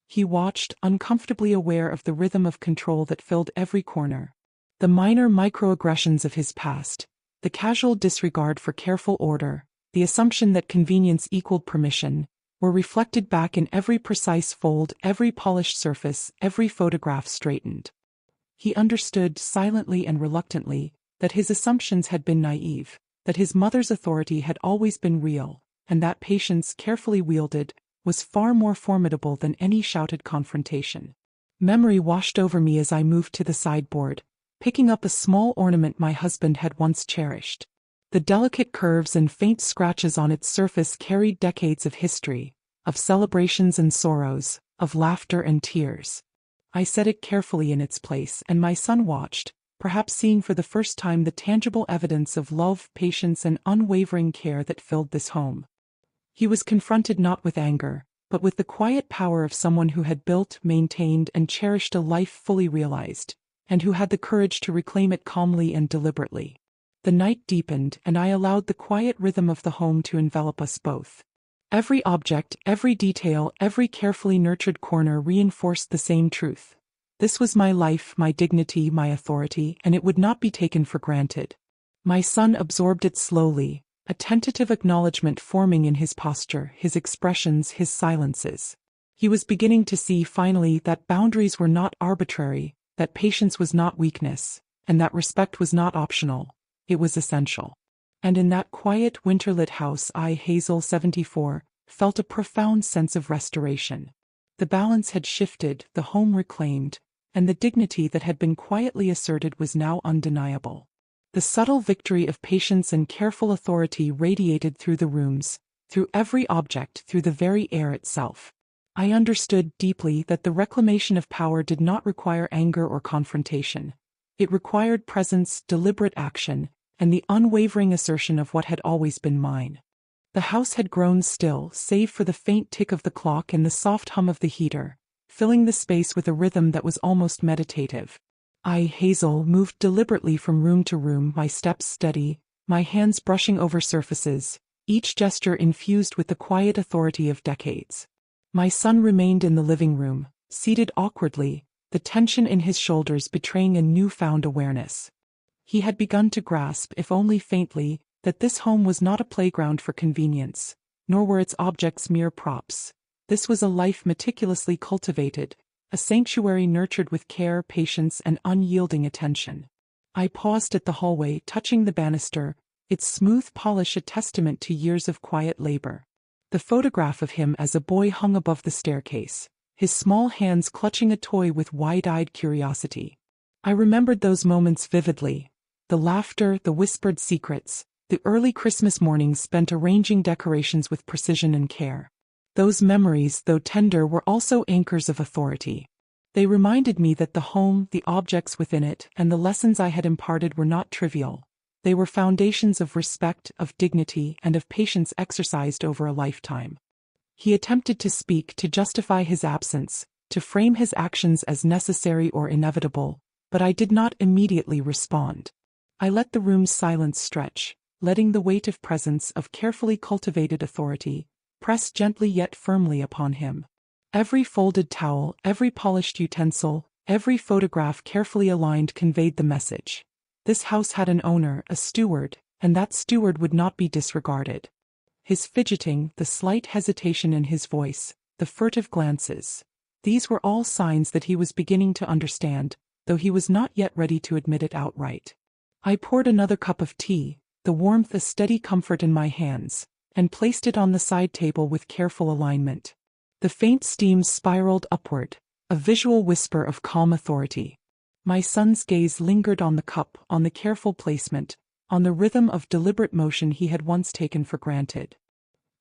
He watched, uncomfortably aware of the rhythm of control that filled every corner. The minor microaggressions of his past, the casual disregard for careful order, the assumption that convenience equaled permission, were reflected back in every precise fold, every polished surface, every photograph straightened. He understood, silently and reluctantly, that his assumptions had been naive, that his mother's authority had always been real, and that patience, carefully wielded, was far more formidable than any shouted confrontation. Memory washed over me as I moved to the sideboard, picking up a small ornament my husband had once cherished. The delicate curves and faint scratches on its surface carried decades of history, of celebrations and sorrows, of laughter and tears. I set it carefully in its place, and my son watched, perhaps seeing for the first time the tangible evidence of love, patience, and unwavering care that filled this home. He was confronted not with anger, but with the quiet power of someone who had built, maintained, and cherished a life fully realized, and who had the courage to reclaim it calmly and deliberately. The night deepened, and I allowed the quiet rhythm of the home to envelop us both. Every object, every detail, every carefully nurtured corner reinforced the same truth. This was my life, my dignity, my authority, and it would not be taken for granted. My son absorbed it slowly, a tentative acknowledgement forming in his posture, his expressions, his silences. He was beginning to see finally that boundaries were not arbitrary, that patience was not weakness, and that respect was not optional, it was essential. And in that quiet, winter-lit house I, Hazel 74, felt a profound sense of restoration. The balance had shifted, the home reclaimed, and the dignity that had been quietly asserted was now undeniable. The subtle victory of patience and careful authority radiated through the rooms, through every object, through the very air itself. I understood deeply that the reclamation of power did not require anger or confrontation. It required presence, deliberate action, and the unwavering assertion of what had always been mine. The house had grown still, save for the faint tick of the clock and the soft hum of the heater, filling the space with a rhythm that was almost meditative. I, Hazel, moved deliberately from room to room, my steps steady, my hands brushing over surfaces, each gesture infused with the quiet authority of decades. My son remained in the living room, seated awkwardly, the tension in his shoulders betraying a newfound awareness. He had begun to grasp, if only faintly, that this home was not a playground for convenience, nor were its objects mere props. This was a life meticulously cultivated, a sanctuary nurtured with care, patience, and unyielding attention. I paused at the hallway, touching the banister, its smooth polish a testament to years of quiet labor. The photograph of him as a boy hung above the staircase, his small hands clutching a toy with wide-eyed curiosity. I remembered those moments vividly, the laughter, the whispered secrets, the early Christmas mornings spent arranging decorations with precision and care. Those memories, though tender, were also anchors of authority. They reminded me that the home, the objects within it, and the lessons I had imparted were not trivial. They were foundations of respect, of dignity, and of patience exercised over a lifetime. He attempted to speak, to justify his absence, to frame his actions as necessary or inevitable, but I did not immediately respond. I let the room's silence stretch, letting the weight of presence, of carefully cultivated authority, press gently yet firmly upon him. Every folded towel, every polished utensil, every photograph carefully aligned conveyed the message. This house had an owner, a steward, and that steward would not be disregarded. His fidgeting, the slight hesitation in his voice, the furtive glances, these were all signs that he was beginning to understand, though he was not yet ready to admit it outright. I poured another cup of tea, the warmth a steady comfort in my hands, and placed it on the side table with careful alignment. The faint steam spiraled upward, a visual whisper of calm authority. My son's gaze lingered on the cup, on the careful placement, on the rhythm of deliberate motion he had once taken for granted.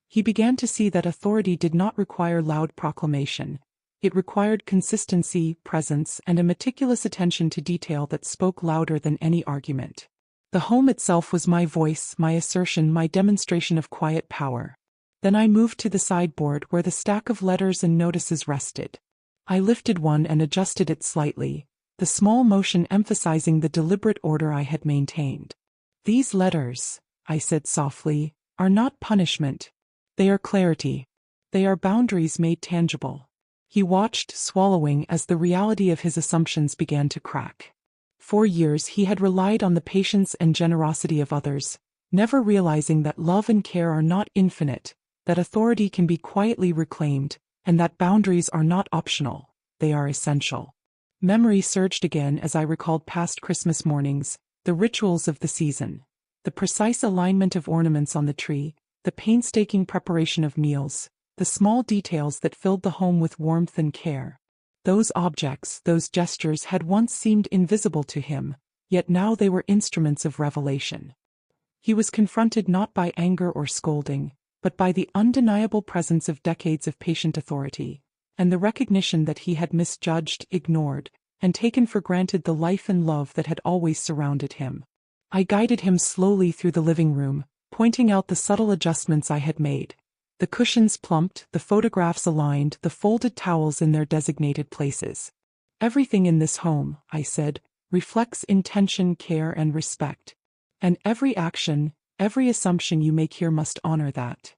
He began to see that authority did not require loud proclamation. It required consistency, presence, and a meticulous attention to detail that spoke louder than any argument. The home itself was my voice, my assertion, my demonstration of quiet power. Then I moved to the sideboard where the stack of letters and notices rested. I lifted one and adjusted it slightly, the small motion emphasizing the deliberate order I had maintained. "These letters," I said softly, "are not punishment. They are clarity. They are boundaries made tangible." He watched, swallowing, as the reality of his assumptions began to crack. For years he had relied on the patience and generosity of others, never realizing that love and care are not infinite, that authority can be quietly reclaimed, and that boundaries are not optional, they are essential. Memory surged again as I recalled past Christmas mornings, the rituals of the season, the precise alignment of ornaments on the tree, the painstaking preparation of meals, the small details that filled the home with warmth and care. Those objects, those gestures had once seemed invisible to him, yet now they were instruments of revelation. He was confronted not by anger or scolding, but by the undeniable presence of decades of patient authority, and the recognition that he had misjudged, ignored, and taken for granted the life and love that had always surrounded him. I guided him slowly through the living room, pointing out the subtle adjustments I had made. The cushions plumped, the photographs aligned, the folded towels in their designated places. "Everything in this home," I said, "reflects intention, care, and respect. And every action, every assumption you make here must honor that."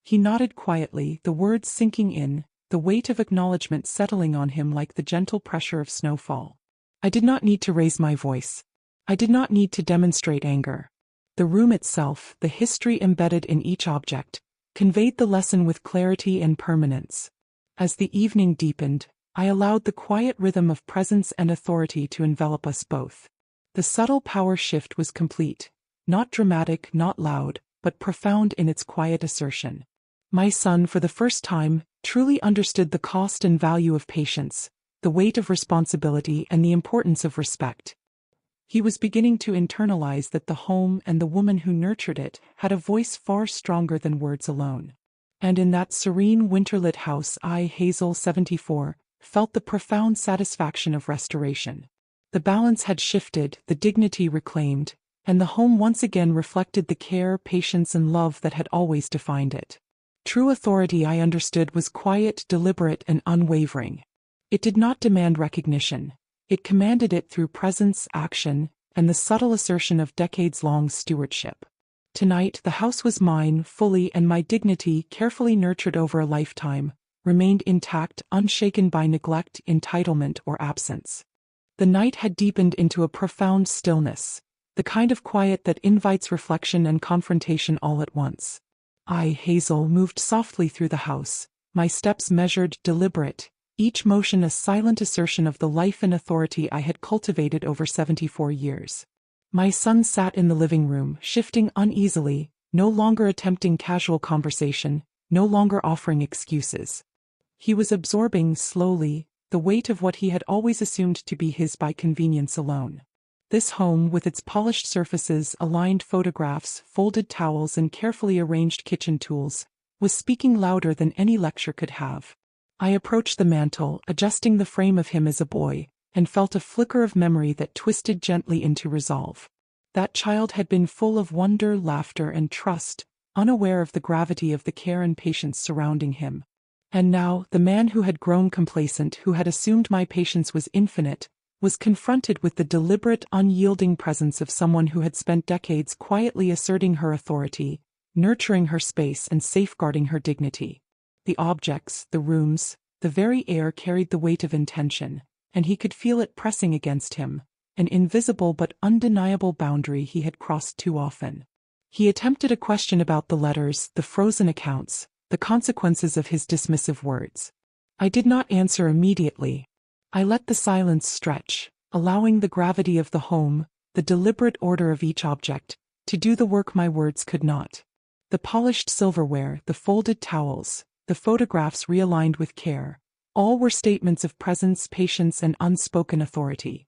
He nodded quietly, the words sinking in, the weight of acknowledgement settling on him like the gentle pressure of snowfall. I did not need to raise my voice. I did not need to demonstrate anger. The room itself, the history embedded in each object, conveyed the lesson with clarity and permanence. As the evening deepened, I allowed the quiet rhythm of presence and authority to envelop us both. The subtle power shift was complete, not dramatic, not loud, but profound in its quiet assertion. My son, for the first time, truly understood the cost and value of patience, the weight of responsibility, and the importance of respect. He was beginning to internalize that the home and the woman who nurtured it had a voice far stronger than words alone. And in that serene winter-lit house I, Hazel, 74, felt the profound satisfaction of restoration. The balance had shifted, the dignity reclaimed, and the home once again reflected the care, patience, and love that had always defined it. True authority, I understood, was quiet, deliberate, and unwavering. It did not demand recognition. It commanded it through presence, action, and the subtle assertion of decades-long stewardship. Tonight, the house was mine, fully, and my dignity, carefully nurtured over a lifetime, remained intact, unshaken by neglect, entitlement, or absence. The night had deepened into a profound stillness, the kind of quiet that invites reflection and confrontation all at once. I, Hazel, moved softly through the house, my steps measured, deliberate, each motion a silent assertion of the life and authority I had cultivated over 74 years. My son sat in the living room, shifting uneasily, no longer attempting casual conversation, no longer offering excuses. He was absorbing, slowly, the weight of what he had always assumed to be his by convenience alone. This home, with its polished surfaces, aligned photographs, folded towels, and carefully arranged kitchen tools, was speaking louder than any lecture could have. I approached the mantel, adjusting the frame of him as a boy, and felt a flicker of memory that twisted gently into resolve. That child had been full of wonder, laughter, and trust, unaware of the gravity of the care and patience surrounding him. And now, the man who had grown complacent, who had assumed my patience was infinite, was confronted with the deliberate, unyielding presence of someone who had spent decades quietly asserting her authority, nurturing her space, and safeguarding her dignity. The objects, the rooms, the very air carried the weight of intention, and he could feel it pressing against him, an invisible but undeniable boundary he had crossed too often. He attempted a question about the letters, the frozen accounts, the consequences of his dismissive words. I did not answer immediately. I let the silence stretch, allowing the gravity of the home, the deliberate order of each object, to do the work my words could not. The polished silverware, the folded towels, the photographs realigned with care, all were statements of presence, patience, and unspoken authority.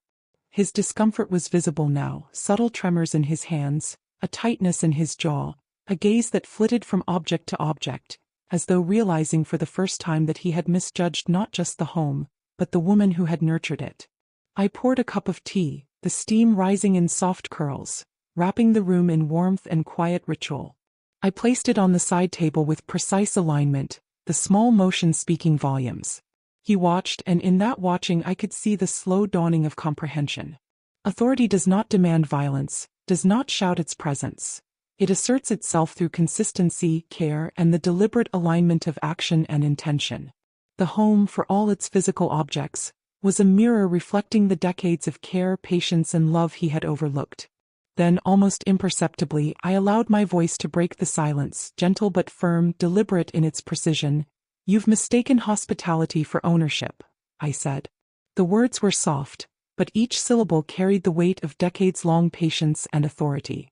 His discomfort was visible now, subtle tremors in his hands, a tightness in his jaw, a gaze that flitted from object to object, as though realizing for the first time that he had misjudged not just the home, but the woman who had nurtured it. I poured a cup of tea, the steam rising in soft curls, wrapping the room in warmth and quiet ritual. I placed it on the side table with precise alignment, the small motion speaking volumes. He watched, and in that watching I could see the slow dawning of comprehension. Authority does not demand violence, does not shout its presence. It asserts itself through consistency, care, and the deliberate alignment of action and intention. The home, for all its physical objects, was a mirror reflecting the decades of care, patience, and love he had overlooked. Then, almost imperceptibly, I allowed my voice to break the silence, gentle but firm, deliberate in its precision. "You've mistaken hospitality for ownership," I said. The words were soft, but each syllable carried the weight of decades-long patience and authority.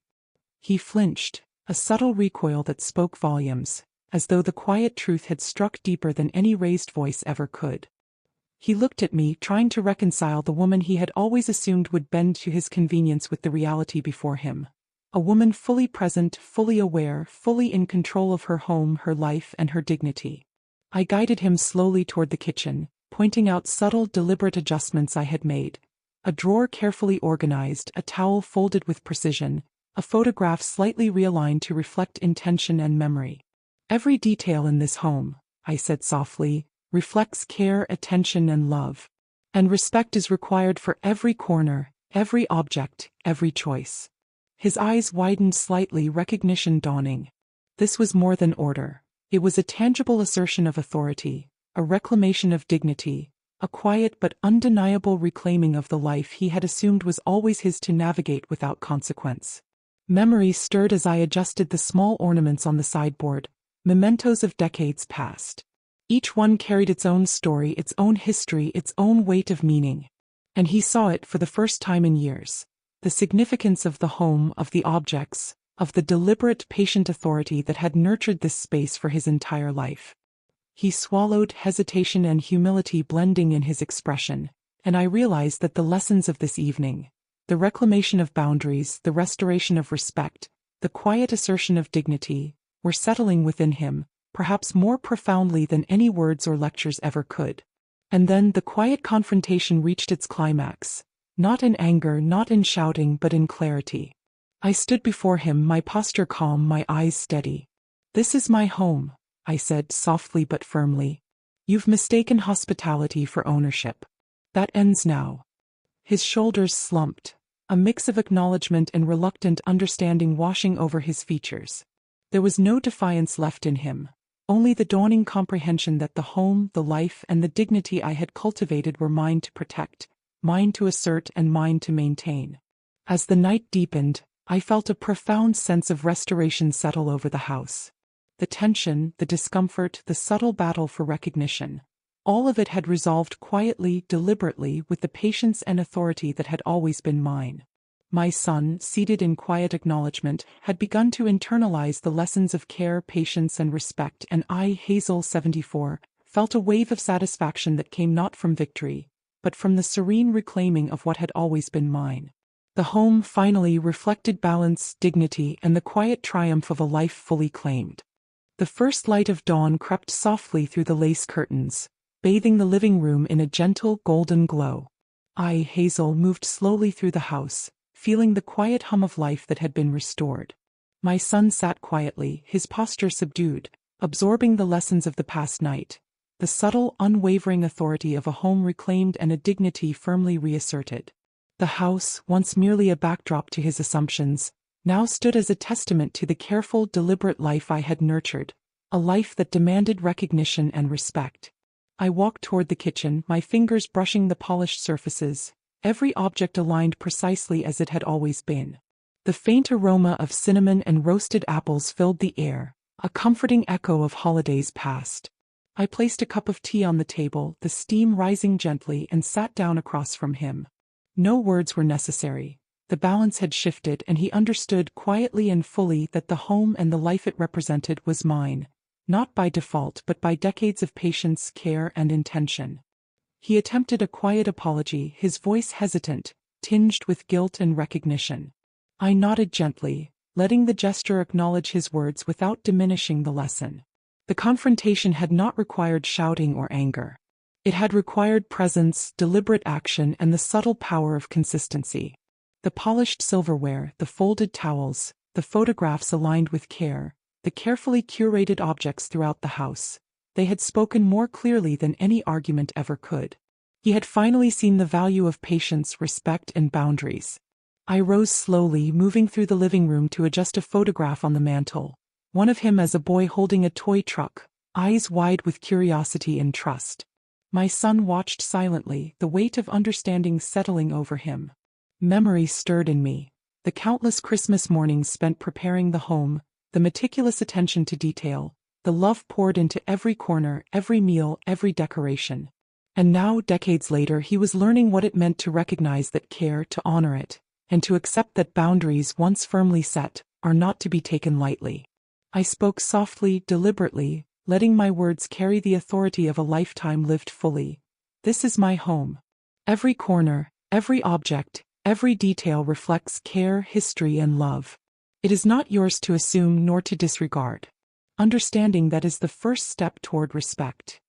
He flinched, a subtle recoil that spoke volumes, as though the quiet truth had struck deeper than any raised voice ever could. He looked at me, trying to reconcile the woman he had always assumed would bend to his convenience with the reality before him. A woman fully present, fully aware, fully in control of her home, her life, and her dignity. I guided him slowly toward the kitchen, pointing out subtle, deliberate adjustments I had made. A drawer carefully organized, a towel folded with precision, a photograph slightly realigned to reflect intention and memory. "Every detail in this home," I said softly, "reflects care, attention, and love. And respect is required for every corner, every object, every choice." His eyes widened slightly, recognition dawning. This was more than order. It was a tangible assertion of authority, a reclamation of dignity, a quiet but undeniable reclaiming of the life he had assumed was always his to navigate without consequence. Memory stirred as I adjusted the small ornaments on the sideboard, mementos of decades past. Each one carried its own story, its own history, its own weight of meaning. And he saw it for the first time in years. The significance of the home, of the objects, of the deliberate, patient authority that had nurtured this space for his entire life. He swallowed, hesitation and humility blending in his expression, and I realized that the lessons of this evening, the reclamation of boundaries, the restoration of respect, the quiet assertion of dignity, were settling within him, perhaps more profoundly than any words or lectures ever could. And then the quiet confrontation reached its climax, not in anger, not in shouting, but in clarity. I stood before him, my posture calm, my eyes steady. "This is my home," I said softly but firmly. "You've mistaken hospitality for ownership. That ends now." His shoulders slumped, a mix of acknowledgement and reluctant understanding washing over his features. There was no defiance left in him, only the dawning comprehension that the home, the life, and the dignity I had cultivated were mine to protect, mine to assert, and mine to maintain. As the night deepened, I felt a profound sense of restoration settle over the house. The tension, the discomfort, the subtle battle for recognition, all of it had resolved quietly, deliberately, with the patience and authority that had always been mine. My son, seated in quiet acknowledgement, had begun to internalize the lessons of care, patience, and respect, and I, Hazel 74, felt a wave of satisfaction that came not from victory, but from the serene reclaiming of what had always been mine. The home finally reflected balance, dignity, and the quiet triumph of a life fully claimed. The first light of dawn crept softly through the lace curtains, bathing the living room in a gentle golden glow. I, Hazel, moved slowly through the house, feeling the quiet hum of life that had been restored. My son sat quietly, his posture subdued, absorbing the lessons of the past night, the subtle, unwavering authority of a home reclaimed and a dignity firmly reasserted. The house, once merely a backdrop to his assumptions, now stood as a testament to the careful, deliberate life I had nurtured, a life that demanded recognition and respect. I walked toward the kitchen, my fingers brushing the polished surfaces, every object aligned precisely as it had always been. The faint aroma of cinnamon and roasted apples filled the air, a comforting echo of holidays past. I placed a cup of tea on the table, the steam rising gently, and sat down across from him. No words were necessary. The balance had shifted, and he understood quietly and fully that the home and the life it represented was mine, not by default but by decades of patience, care, and intention. He attempted a quiet apology, his voice hesitant, tinged with guilt and recognition. I nodded gently, letting the gesture acknowledge his words without diminishing the lesson. The confrontation had not required shouting or anger. It had required presence, deliberate action, and the subtle power of consistency. The polished silverware, the folded towels, the photographs aligned with care, the carefully curated objects throughout the house. They had spoken more clearly than any argument ever could. He had finally seen the value of patience, respect, and boundaries. I rose slowly, moving through the living room to adjust a photograph on the mantel, one of him as a boy holding a toy truck, eyes wide with curiosity and trust. My son watched silently, the weight of understanding settling over him. Memory stirred in me. The countless Christmas mornings spent preparing the home, the meticulous attention to detail, the love poured into every corner, every meal, every decoration. And now, decades later, he was learning what it meant to recognize that care, to honor it, and to accept that boundaries, once firmly set, are not to be taken lightly. I spoke softly, deliberately, letting my words carry the authority of a lifetime lived fully. This is my home. Every corner, every object, every detail reflects care, history, and love. It is not yours to assume nor to disregard. Understanding that is the first step toward respect.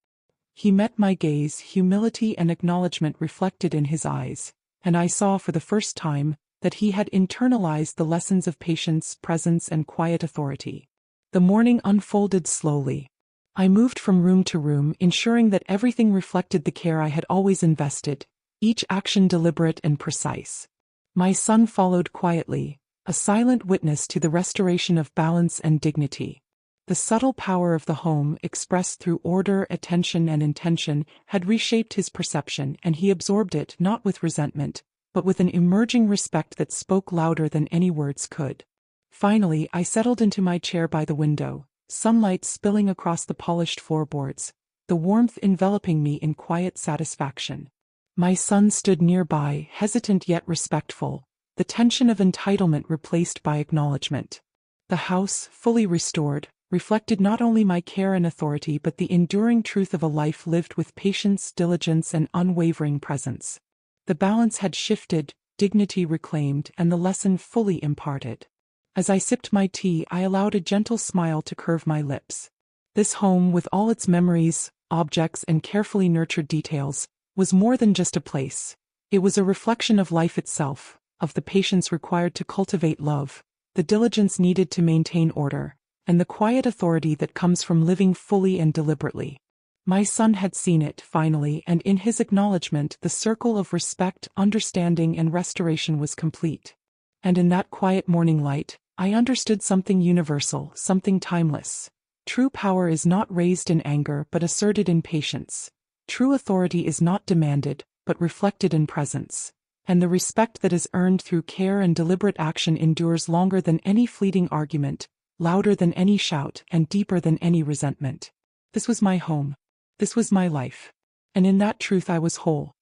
He met my gaze, humility and acknowledgement reflected in his eyes, and I saw for the first time that he had internalized the lessons of patience, presence, and quiet authority. The morning unfolded slowly. I moved from room to room, ensuring that everything reflected the care I had always invested, each action deliberate and precise. My son followed quietly, a silent witness to the restoration of balance and dignity. The subtle power of the home, expressed through order, attention, and intention, had reshaped his perception, and he absorbed it not with resentment, but with an emerging respect that spoke louder than any words could. Finally, I settled into my chair by the window, sunlight spilling across the polished floorboards, the warmth enveloping me in quiet satisfaction. My son stood nearby, hesitant yet respectful, the tension of entitlement replaced by acknowledgement. The house, fully restored, reflected not only my care and authority but the enduring truth of a life lived with patience, diligence, and unwavering presence. The balance had shifted, dignity reclaimed, and the lesson fully imparted. As I sipped my tea, I allowed a gentle smile to curve my lips. This home, with all its memories, objects, and carefully nurtured details, was more than just a place. It was a reflection of life itself, of the patience required to cultivate love, the diligence needed to maintain order, and the quiet authority that comes from living fully and deliberately. My son had seen it, finally, and in his acknowledgement the circle of respect, understanding, and restoration was complete. And in that quiet morning light, I understood something universal, something timeless. True power is not raised in anger but asserted in patience. True authority is not demanded, but reflected in presence. And the respect that is earned through care and deliberate action endures longer than any fleeting argument, louder than any shout, and deeper than any resentment. This was my home. This was my life. And in that truth I was whole.